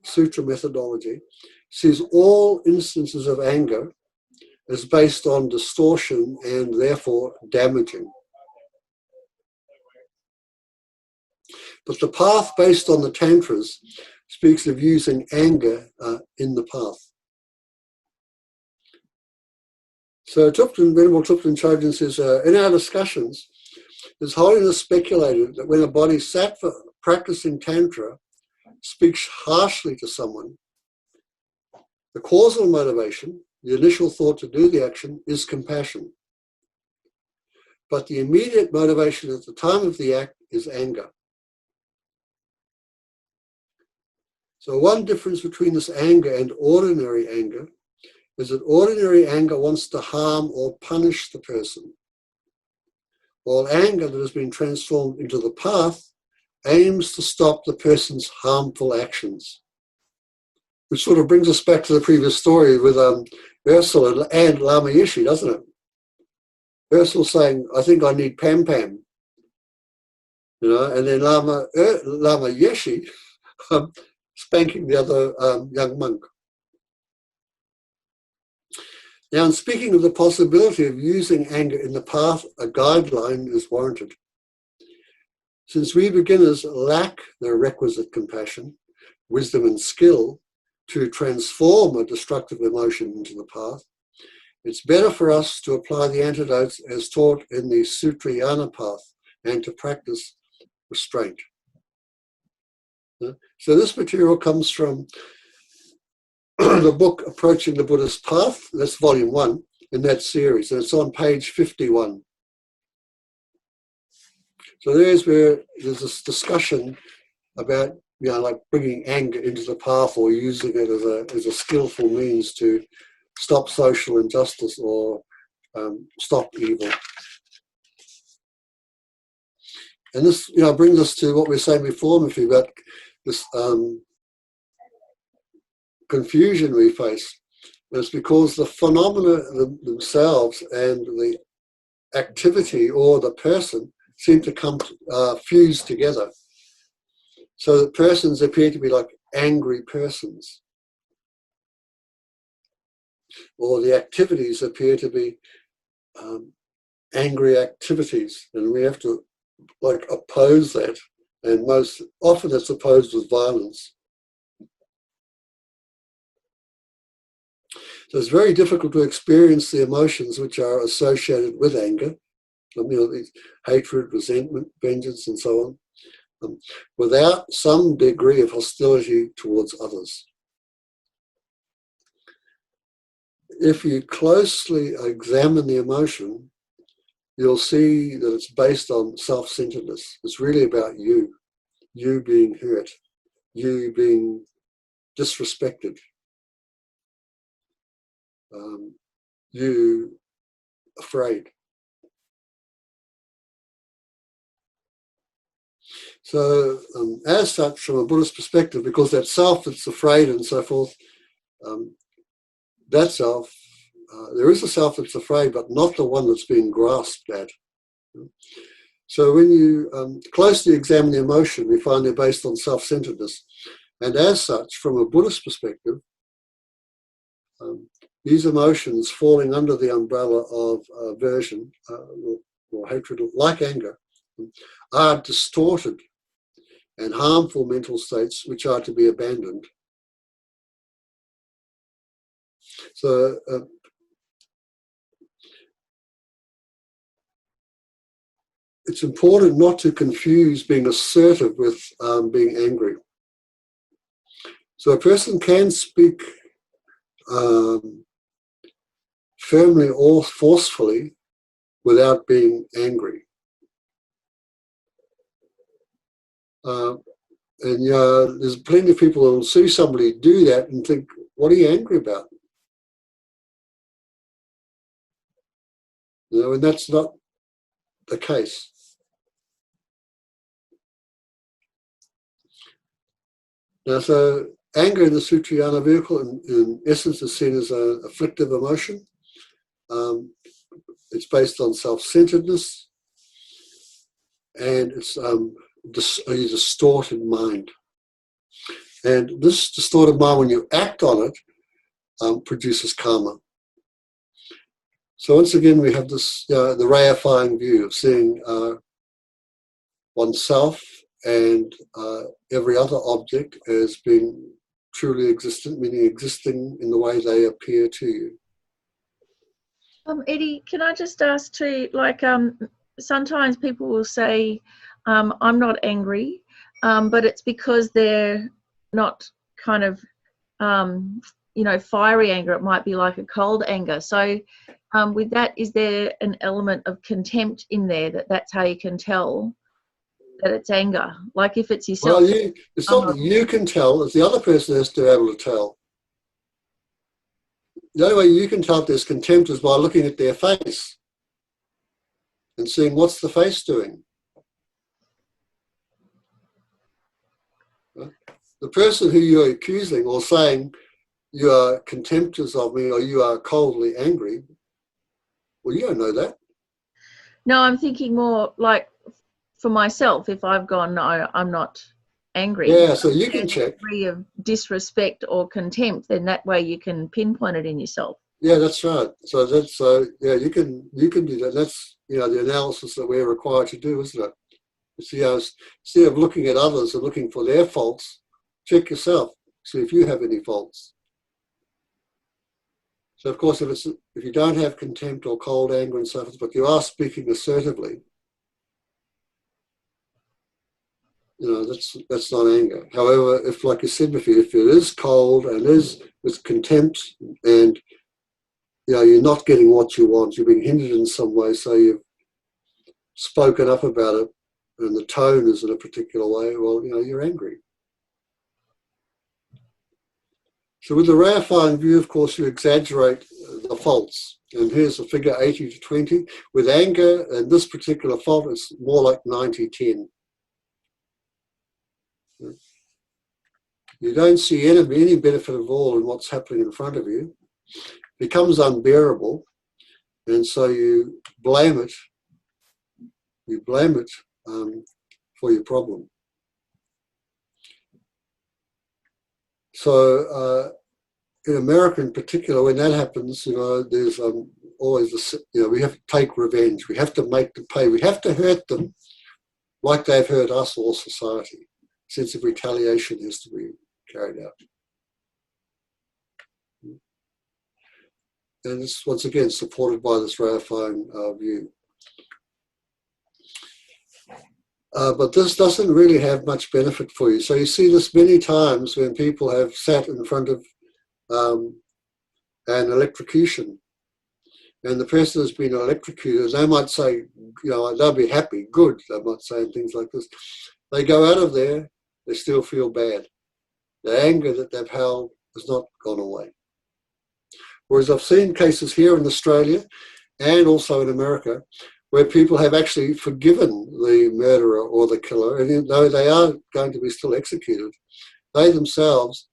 Sutra methodology sees all instances of anger as based on distortion and therefore damaging. But the path based on the Tantras speaks of using anger in the path. So Venerable Thupten Chodron says, in our discussions, His Holiness speculated that when a bodhisattva practicing Tantra speaks harshly to someone, the causal motivation, the initial thought to do the action, is compassion. But the immediate motivation at the time of the act is anger. So one difference between this anger and ordinary anger is that ordinary anger wants to harm or punish the person, while anger that has been transformed into the path aims to stop the person's harmful actions. Which sort of brings us back to the previous story with Ursel and Lama Yeshe, doesn't it? Ursel saying, "I think I need Pam Pam," and then Lama Yeshe spanking the other young monk. Now, in speaking of the possibility of using anger in the path, a guideline is warranted. Since we beginners lack the requisite compassion, wisdom and skill to transform a destructive emotion into the path, it's better for us to apply the antidotes as taught in the Sutrayana path and to practice restraint. So this material comes from the book Approaching the Buddhist Path. That's volume 1 in that series, and it's on page 51. So there's where there's this discussion about, like bringing anger into the path or using it as a skillful means to stop social injustice or stop evil. And this, brings us to what we were saying before, Miffy, about this confusion we face. And it's because the phenomena themselves and the activity or the person seem to come fused together. So the persons appear to be like angry persons, or the activities appear to be angry activities, and we have to like oppose that, and most often it's opposed with violence. So it's very difficult to experience the emotions which are associated with anger, hatred, resentment, vengeance, and so on, without some degree of hostility towards others. If you closely examine the emotion, you'll see that it's based on self-centeredness. It's really about you being hurt, you being disrespected, you afraid. So as such, from a Buddhist perspective, because that self that's afraid and so forth, that self, there is a self that's afraid, but not the one that's being grasped at. So when you closely examine the emotion, we find they're based on self-centeredness. And as such, from a Buddhist perspective, these emotions falling under the umbrella of aversion or hatred, like anger, are distorted and harmful mental states which are to be abandoned. So it's important not to confuse being assertive with being angry. So a person can speak firmly or forcefully without being angry. And there's plenty of people who will see somebody do that and think, what are you angry about? And that's not the case. Now, so anger in the Sutrayana vehicle, in essence, is seen as an afflictive emotion. It's based on self-centeredness, and it's a distorted mind. And this distorted mind, when you act on it, produces karma. So once again, we have this the reifying view of seeing oneself and every other object as being truly existent, meaning existing in the way they appear to you. Eddie, can I just ask too, like sometimes people will say, I'm not angry, but it's because they're not kind of, fiery anger. It might be like a cold anger. So with that, is there an element of contempt in there that's how you can tell that it's anger? Like if it's yourself. Well, it's not that you can tell, it's the other person has to be able to tell. The only way you can tell if there's contempt is by looking at their face and seeing what's the face doing. The person who you're accusing or saying you are contemptuous of me or you are coldly angry, well, you don't know that. No, I'm thinking more like for myself, if I've gone, no, I'm not angry. Yeah, so you can check. Degree of disrespect or contempt, then that way you can pinpoint it in yourself. Yeah, that's right. So you can do that. That's the analysis that we're required to do, isn't it? Instead of looking at others and looking for their faults, check yourself, see if you have any faults. So of course, if you don't have contempt or cold anger and so forth, but you are speaking assertively, that's not anger. However, if, like you said before, if it is cold and is with contempt and you're not getting what you want, you're being hindered in some way, so you've spoken up about it and the tone is in a particular way, well, you're angry. So with the reifying view, of course, you exaggerate the faults. And here's the figure 80 to 20. With anger and this particular fault, it's more like 90-10. You don't see any benefit at all in what's happening in front of you. It becomes unbearable, and so you blame it. You blame it for your problem. So in America in particular, when that happens, there's always we have to take revenge. We have to make them pay. We have to hurt them like they've hurt us or society. A sense of retaliation has to be carried out. And it's once again supported by this Raifine view. But this doesn't really have much benefit for you. So you see this many times when people have sat in front of an electrocution, and the person has been electrocuted, they might say, they'll be happy, good, they might say, and things like this. They go out of there, they still feel bad. The anger that they've held has not gone away. Whereas I've seen cases here in Australia and also in America where people have actually forgiven the murderer or the killer, and though they are going to be still executed, they themselves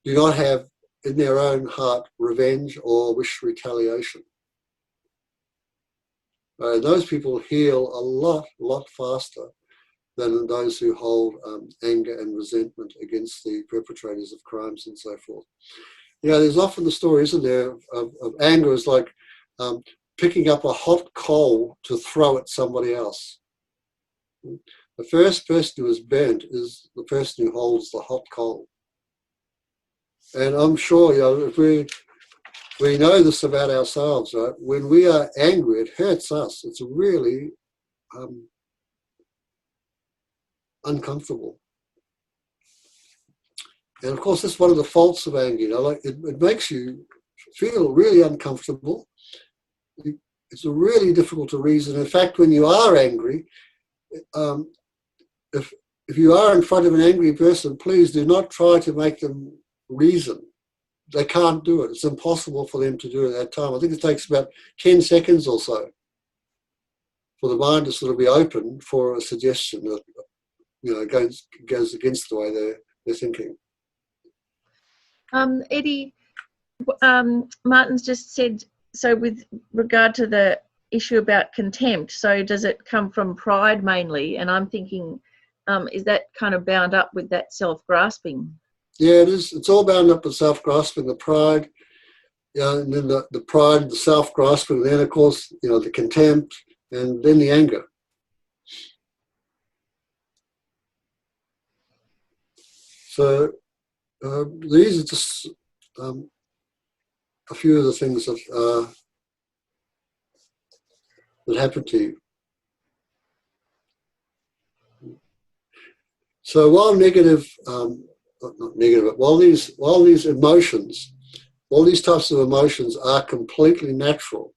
do not have in their own heart revenge or wish retaliation. Those people heal a lot faster than those who hold anger and resentment against the perpetrators of crimes and so forth. There's often the story, isn't there, of anger is like picking up a hot coal to throw at somebody else. The first person who is burnt is the person who holds the hot coal. And I'm sure, if we know this about ourselves, right? When we are angry, it hurts us. It's really uncomfortable. And of course, that's one of the faults of anger. It makes you feel really uncomfortable. It's really difficult to reason. In fact, when you are angry, if you are in front of an angry person, please do not try to make them reason. They can't do it. It's impossible for them to do it at that time. I think it takes about 10 seconds or so for the mind to sort of be open for a suggestion that goes against the way they're thinking. Eddie, Martin's just said, so with regard to the issue about contempt, so does it come from pride mainly? And I'm thinking, is that kind of bound up with that self-grasping? Yeah, it is. It's all bound up with self-grasping, the pride, and then the pride, the self-grasping, and then, of course, the contempt, and then the anger. So these are just a few of the things that happen to you. So while not negative, but while these emotions, all these types of emotions are completely natural,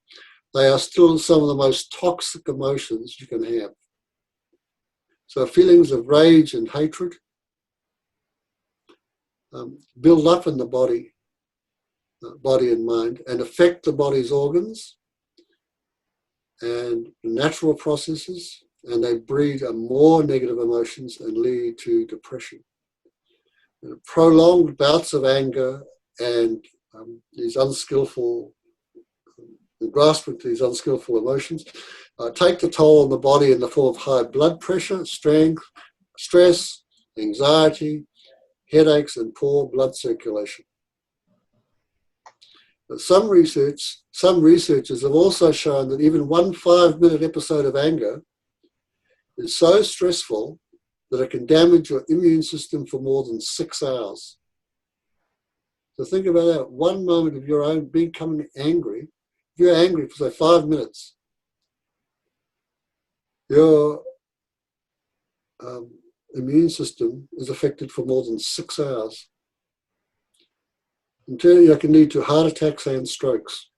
they are still some of the most toxic emotions you can have. So feelings of rage and hatred build up in the body and mind, and affect the body's organs and natural processes, and they breed more negative emotions and lead to depression. Prolonged bouts of anger and these unskillful, grasping to these unskillful emotions take the toll on the body in the form of high blood pressure, stress, anxiety, headaches, and poor blood circulation. But some researchers have also shown that even one 5-minute episode of anger is so stressful that it can damage your immune system for more than 6 hours. So think about that. One moment of your own becoming angry, if you're angry for, say, 5 minutes, your immune system is affected for more than 6 hours. In turn, it can lead to heart attacks and strokes.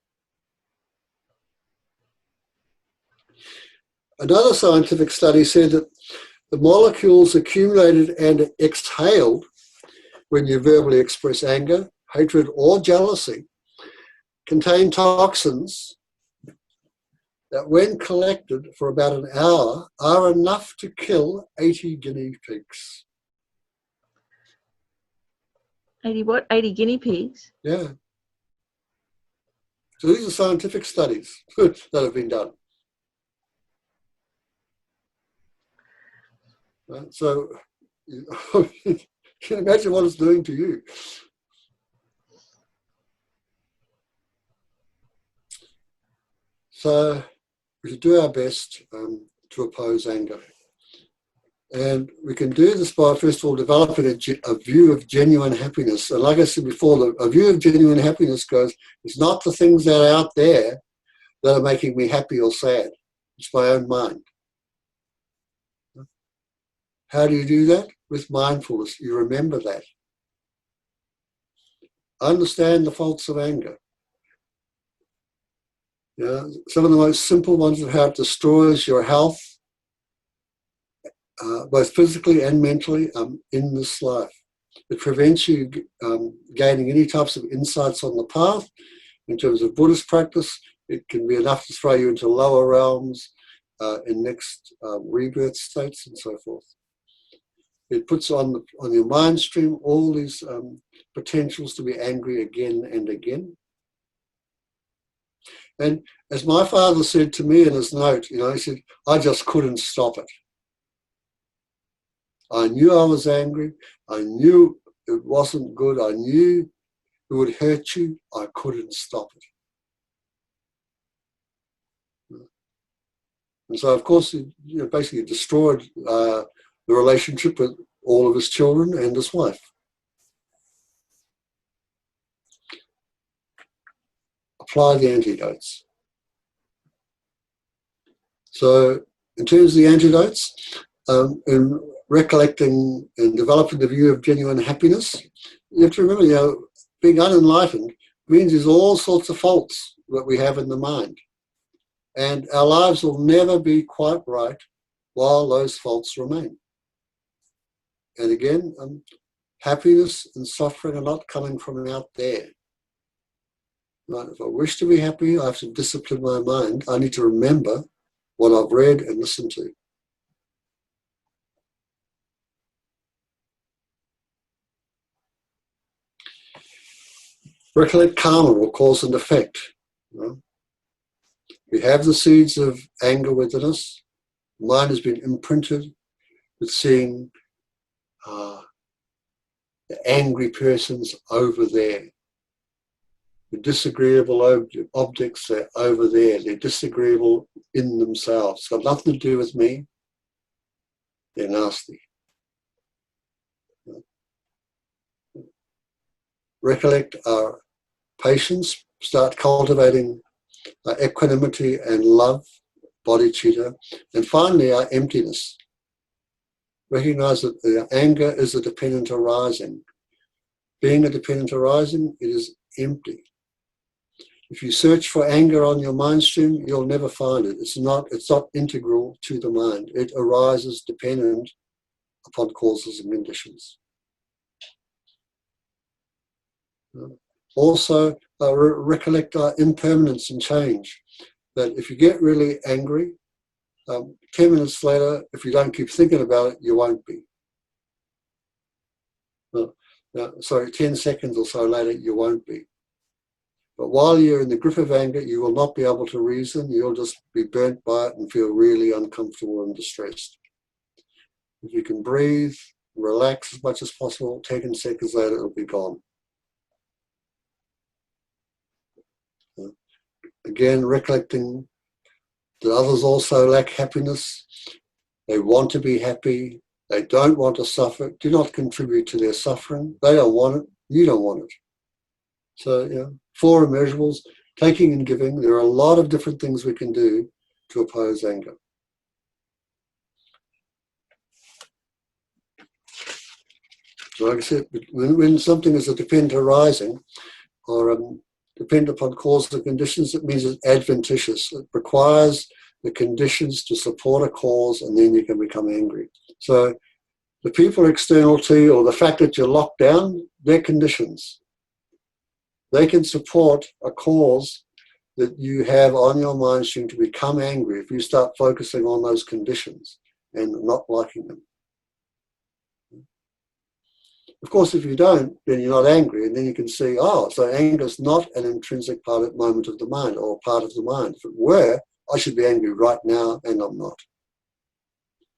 Another scientific study said that the molecules accumulated and exhaled when you verbally express anger, hatred, or jealousy contain toxins that, when collected for about an hour, are enough to kill 80 guinea pigs. 80 what? 80 guinea pigs? Yeah. So these are scientific studies that have been done. Right? So you can imagine what it's doing to you. So we should do our best to oppose anger. And we can do this by, first of all, developing a view of genuine happiness. And like I said before, a view of genuine happiness goes, it's not the things that are out there that are making me happy or sad. It's my own mind. How do you do that? With mindfulness. You remember that. Understand the faults of anger. Some of the most simple ones of how it destroys your health, both physically and mentally, in this life. It prevents you gaining any types of insights on the path. In terms of Buddhist practice, it can be enough to throw you into lower realms in next rebirth states and so forth. It puts on your mind stream all these potentials to be angry again and again. And as my father said to me in his note, he said, I just couldn't stop it. I knew I was angry. I knew it wasn't good. I knew it would hurt you. I couldn't stop it. And so, of course, it basically destroyed the relationship with all of his children and his wife. Apply the antidotes. So, in terms of the antidotes, in recollecting and developing the view of genuine happiness, you have to remember, being unenlightened means there's all sorts of faults that we have in the mind. And our lives will never be quite right while those faults remain. And again, happiness and suffering are not coming from out there. Right? If I wish to be happy, I have to discipline my mind. I need to remember what I've read and listened to. Recollect karma or cause and effect. We have the seeds of anger within us. Mind has been imprinted with seeing the angry persons over there. The disagreeable objects, they're over there. They're disagreeable in themselves. It's got nothing to do with me. They're nasty. Recollect our patience. Start cultivating our equanimity and love, bodhicitta. And finally, our emptiness. Recognize that anger is a dependent arising. Being a dependent arising, it is empty. If you search for anger on your mind stream, you'll never find it. It's not integral to the mind. It arises dependent upon causes and conditions. Also, recollect our impermanence and change. That if you get really angry, 10 minutes later, if you don't keep thinking about it, you won't be. 10 seconds or so later, you won't be. But while you're in the grip of anger, you will not be able to reason. You'll just be burnt by it and feel really uncomfortable and distressed. If you can breathe, relax as much as possible, 10 seconds later, it'll be gone. Again, recollecting that others also lack happiness. They want to be happy. They don't want to suffer. Do not contribute to their suffering. They don't want it. You don't want it. So, 4 immeasurables, taking and giving. There are a lot of different things we can do to oppose anger. So like I said, when something is a dependent arising or depend upon causes and conditions, it means it's adventitious. It requires the conditions to support a cause, and then you can become angry. So the people external to you, or the fact that you're locked down, they're conditions. They can support a cause that you have on your mind stream to become angry if you start focusing on those conditions and not liking them. Of course, if you don't, then you're not angry, and then you can see, so anger is not an intrinsic moment of the mind or part of the mind. If it were, I should be angry right now, and I'm not.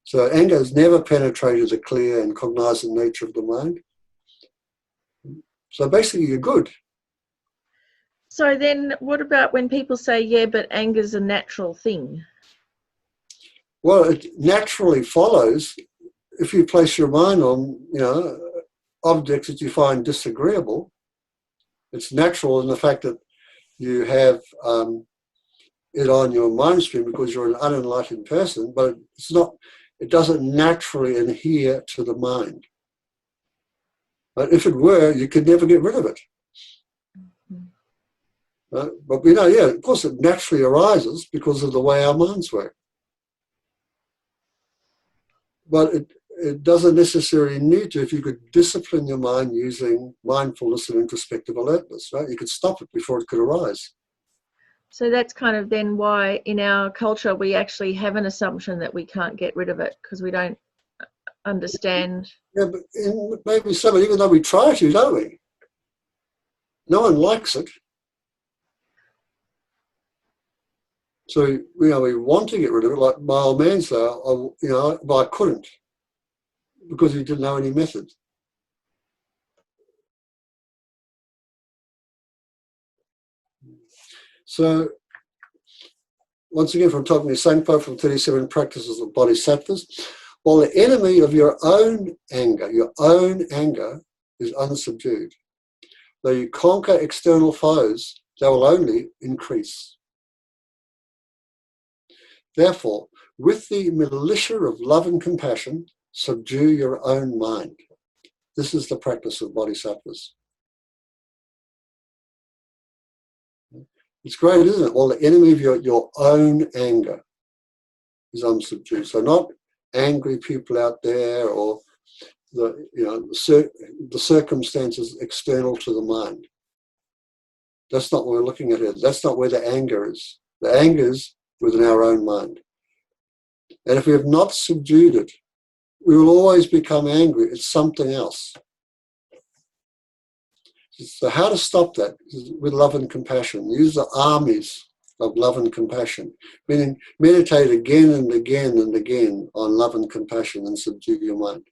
So anger has never penetrated the clear and cognizant nature of the mind. So basically, you're good. So then what about when people say, yeah, but anger's a natural thing? Well, it naturally follows if you place your mind on, objects that you find disagreeable. It's natural in the fact that you have it on your mind stream because you're an unenlightened person, but it's not. It doesn't naturally adhere to the mind. But if it were, you could never get rid of it. But we know, of course, it naturally arises because of the way our minds work. But it doesn't necessarily need to if you could discipline your mind using mindfulness and introspective alertness, right? You could stop it before it could arise. So that's kind of then why in our culture we actually have an assumption that we can't get rid of it because we don't understand. Yeah, but maybe some, even though we try to, don't we? No one likes it. So, we want to get rid of it, like my old man said, but I couldn't because he didn't know any method. So, once again, from talking to Sangpo from 37 Practices of Bodhisattvas, while the enemy of your own anger is unsubdued, though you conquer external foes, they will only increase. Therefore, with the militia of love and compassion, subdue your own mind. This is the practice of bodhisattvas. It's great, isn't it? Well, the enemy of your own anger is unsubdued. So not angry people out there or the circumstances external to the mind. That's not what we're looking at here. That's not where the anger is. The anger is within our own mind. And if we have not subdued it, we will always become angry. It's something else. So how to stop that is with love and compassion. Use the armies of love and compassion, meaning meditate again and again and again on love and compassion and subdue your mind.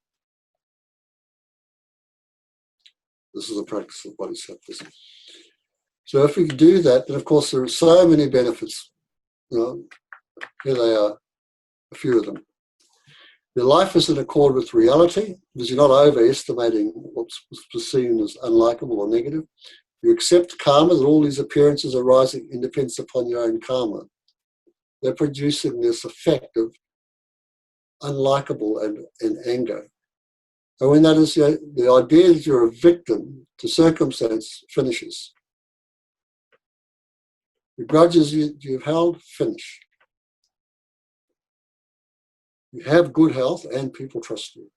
This is the practice of bodhisattvas. So if we do that, then of course there are so many benefits. Here they are, a few of them. Your life is in accord with reality because you're not overestimating what's seen as unlikable or negative. You accept karma, that all these appearances arising in dependence upon your own karma. They're producing this effect of unlikable and anger. And when that is the idea that you're a victim to circumstance finishes. The grudges you've held finish. You have good health and people trust you.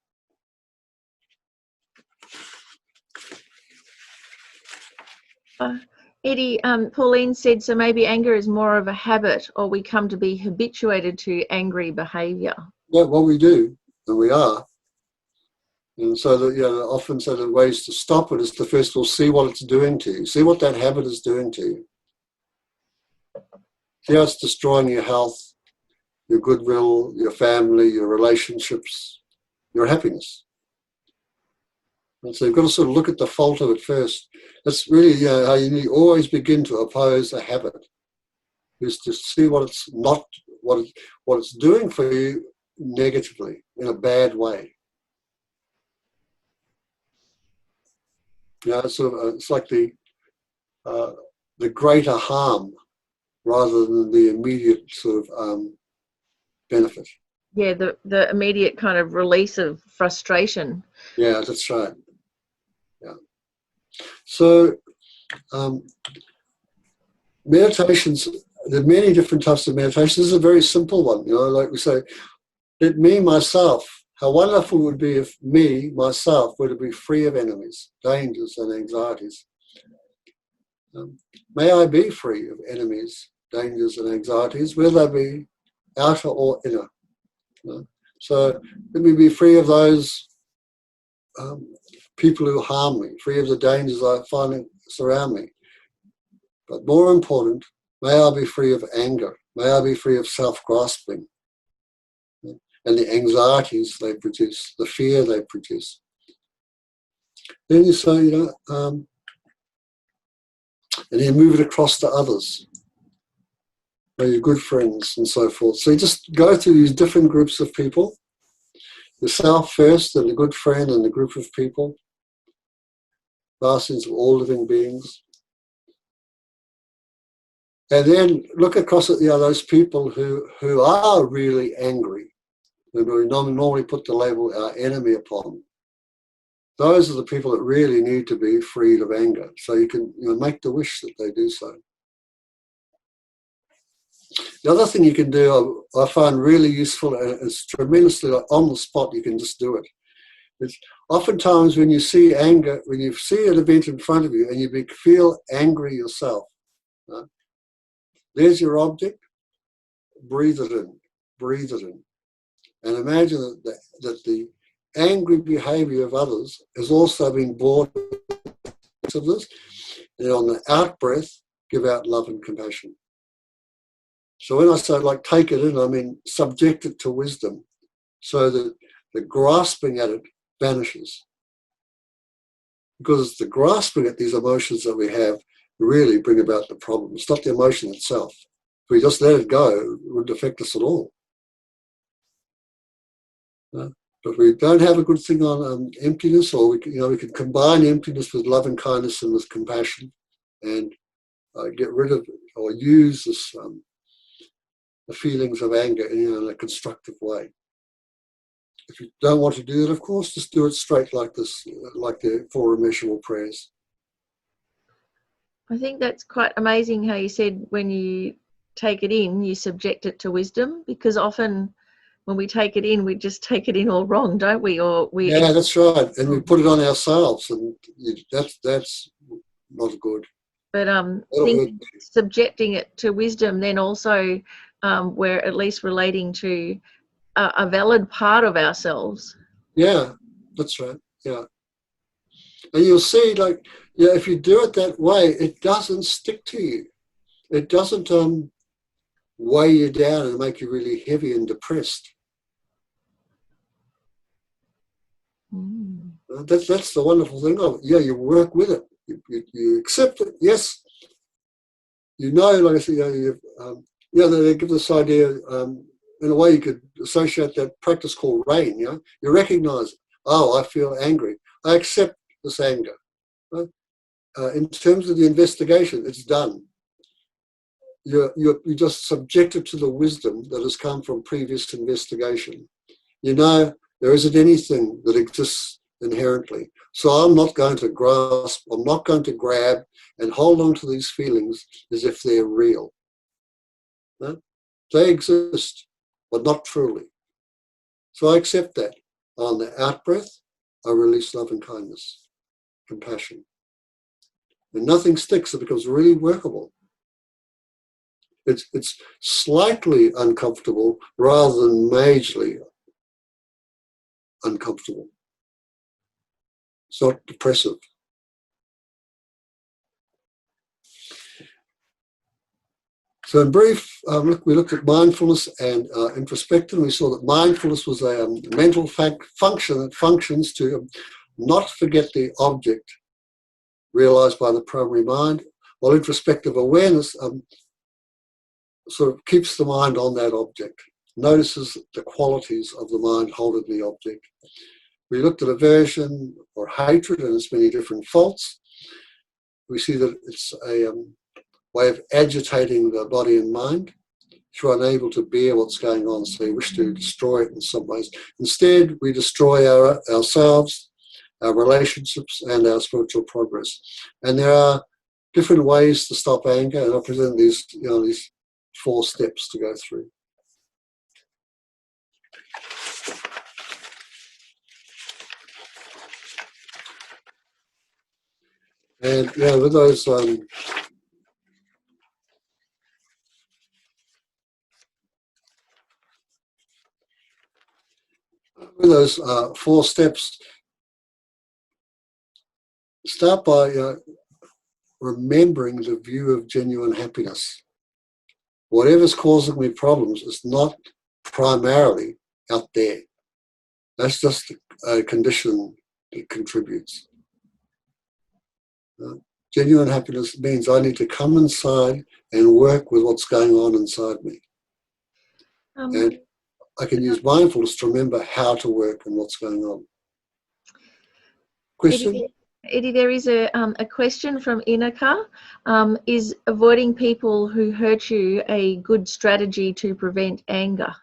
Eddie, Pauline said, so maybe anger is more of a habit or we come to be habituated to angry behaviour. Yeah, well, we do, and we are. And so that, often so the ways to stop it is to first of all see what it's doing to you. See what that habit is doing to you. See how it's destroying your health, your goodwill, your family, your relationships, your happiness. And so you've got to sort of look at the fault of it first. That's really how you always begin to oppose a habit, is to see what it's not, what it's doing for you negatively, in a bad way. It's like the greater harm rather than the immediate sort of benefit. Yeah, the immediate kind of release of frustration. Yeah, that's right. Yeah. So meditations, there are many different types of meditations. This is a very simple one, like we say, let me, myself, how wonderful it would be if me, myself, were to be free of enemies, dangers and anxieties. May I be free of enemies, dangers and anxieties, whether they be outer or inner. So let me be free of those people who harm me, free of the dangers I find surround me. But more important, may I be free of anger. May I be free of self-grasping and the anxieties they produce, the fear they produce. Then you say, and then move it across to others, your good friends and so forth. So you just go through these different groups of people, yourself first, and the good friend and the group of people, vast of all living beings. And then look across at those people who are really angry, and we normally put the label our enemy upon. Those are the people that really need to be freed of anger. So you can make the wish that they do so. The other thing you can do, I find really useful, and it's tremendously on the spot, you can just do it. It's oftentimes when you see anger, when you see an event in front of you and you feel angry yourself, right? There's your object, breathe it in, breathe it in. And imagine that the angry behavior of others is also being born of this. And on the out breath, give out love and compassion. So when I say take it in, I mean subject it to wisdom so that the grasping at it vanishes. Because it's the grasping at these emotions that we have really bring about the problem. It's not the emotion itself. If we just let it go, it wouldn't affect us at all. But we don't have a good thing on emptiness, or we can combine emptiness with love and kindness and with compassion, and get rid of or use this, the feelings of anger in a constructive way. If you don't want to do it, of course, just do it straight like this, like the four immeasurable prayers. I think that's quite amazing how you said when you take it in, you subject it to wisdom, because often when we take it in, we just take it in all wrong, don't we? Yeah, that's right. And we put it on ourselves, and that's not good. But subjecting it to wisdom, then also we're at least relating to a valid part of ourselves. Yeah, that's right. Yeah. And you'll see, if you do it that way, it doesn't stick to you. It doesn't weigh you down and make you really heavy and depressed. Mm. That's the wonderful thing of it. Yeah, you work with it. You accept it. Yes. Like I said, they give this idea, in a way you could associate that practice called rain. You recognize, I feel angry. I accept this anger. Right? In terms of the investigation, it's done. You just subject it to the wisdom that has come from previous investigation. There isn't anything that exists inherently. So I'm not going to grasp, I'm not going to grab and hold on to these feelings as if they're real. No? They exist, but not truly. So I accept that. On the out-breath, I release love and kindness, compassion. When nothing sticks, it becomes really workable. It's slightly uncomfortable rather than majorly uncomfortable. It's not depressive. So in brief, we looked at mindfulness and introspection. We saw that mindfulness was a mental function that functions to not forget the object realized by the primary mind, while introspective awareness sort of keeps the mind on that object, notices the qualities of the mind holding the object. We looked at aversion or hatred and its many different faults. We see that it's a way of agitating the body and mind. If you're unable to bear what's going on, so you wish to destroy it in some ways. Instead, we destroy ourselves, our relationships, and our spiritual progress. And there are different ways to stop anger, and I present these 4 steps to go through. And with those with those 4 steps, start by remembering the view of genuine happiness. Whatever's causing me problems is not primarily out there. That's just a condition that contributes. Genuine happiness means I need to come inside and work with what's going on inside me. And I can use mindfulness to remember how to work and what's going on. Question? Eddie, there is a question from Inaka. Is avoiding people who hurt you a good strategy to prevent anger?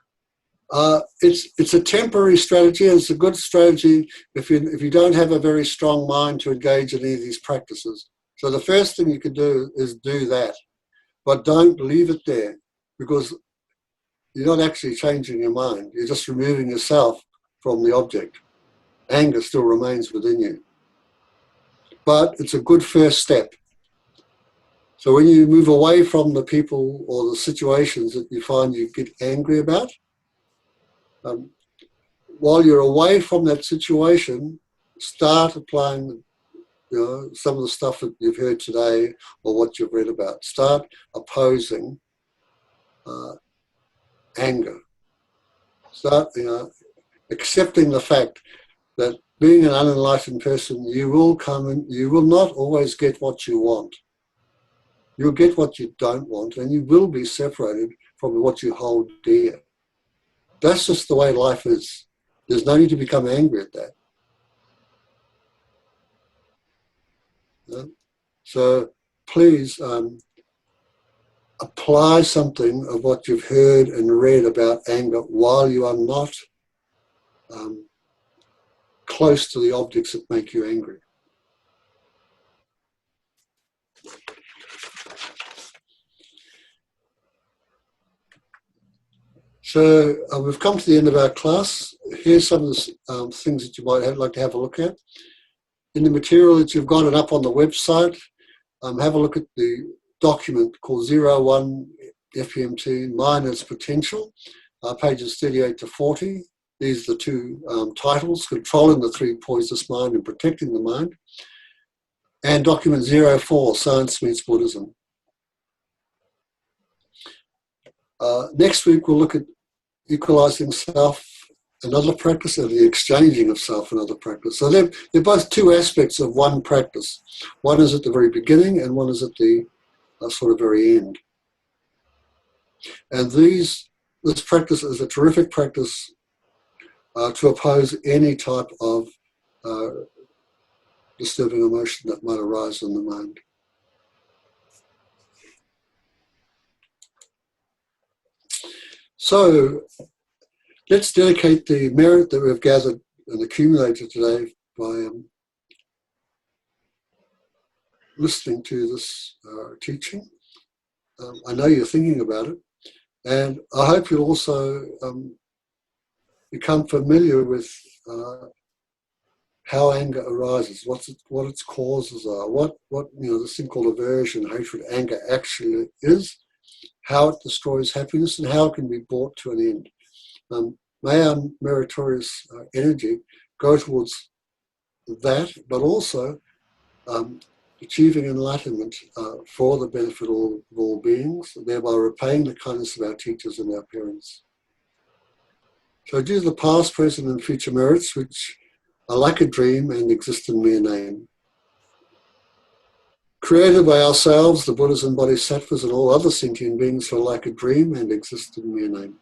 It's a temporary strategy, and it's a good strategy if you don't have a very strong mind to engage in any of these practices. So the first thing you can do is do that, but don't leave it there, because you're not actually changing your mind. You're just removing yourself from the object. Anger still remains within you. But it's a good first step. So when you move away from the people or the situations that you find you get angry about, while you're away from that situation, start applying some of the stuff that you've heard today or what you've read about. Start opposing anger. Start accepting the fact that being an unenlightened person, you will not always get what you want. You'll get what you don't want, and you will be separated from what you hold dear. That's just the way life is. There's no need to become angry at that. So please apply something of what you've heard and read about anger while you are not close to the objects that make you angry. So we've come to the end of our class. Here's some of the things that you might like to have a look at. In the material that you've got it up on the website, have a look at the document called 01 FEMT, Mind Its Potential, pages 38 to 40. These are the two titles, Controlling the Three Poisonous Mind and Protecting the Mind. And document 04, Science Meets Buddhism. Next week we'll look at equalizing self, another practice, and the exchanging of self, another practice. So they're both two aspects of one practice. One is at the very beginning and one is at the sort of very end. And this practice is a terrific practice to oppose any type of disturbing emotion that might arise in the mind. So let's dedicate the merit that we've gathered and accumulated today by listening to this teaching. I know you're thinking about it, and I hope you'll also become familiar with how anger arises, what its causes are, what this thing called aversion, hatred, anger actually is, how it destroys happiness, and how it can be brought to an end. May our meritorious energy go towards that, but also achieving enlightenment for the benefit of all beings, thereby repaying the kindness of our teachers and our parents. So due to the past, present, and future merits, which are like a dream and exist in mere name, created by ourselves, the Buddhas and Bodhisattvas, and all other sentient beings who are like a dream and exist in mere name.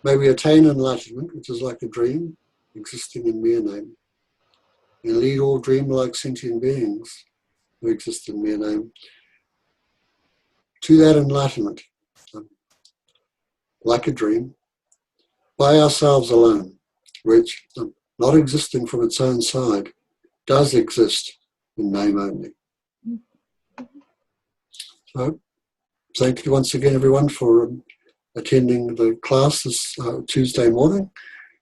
May we attain enlightenment, which is like a dream, existing in mere name, and lead all dream-like sentient beings who exist in mere name to that enlightenment, like a dream, by ourselves alone, which, not existing from its own side, does exist in name only. So, thank you once again, everyone, for attending the class this Tuesday morning.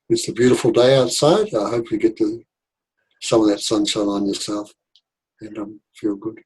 It's a beautiful day outside. I hope you get some of that sunshine on yourself and feel good.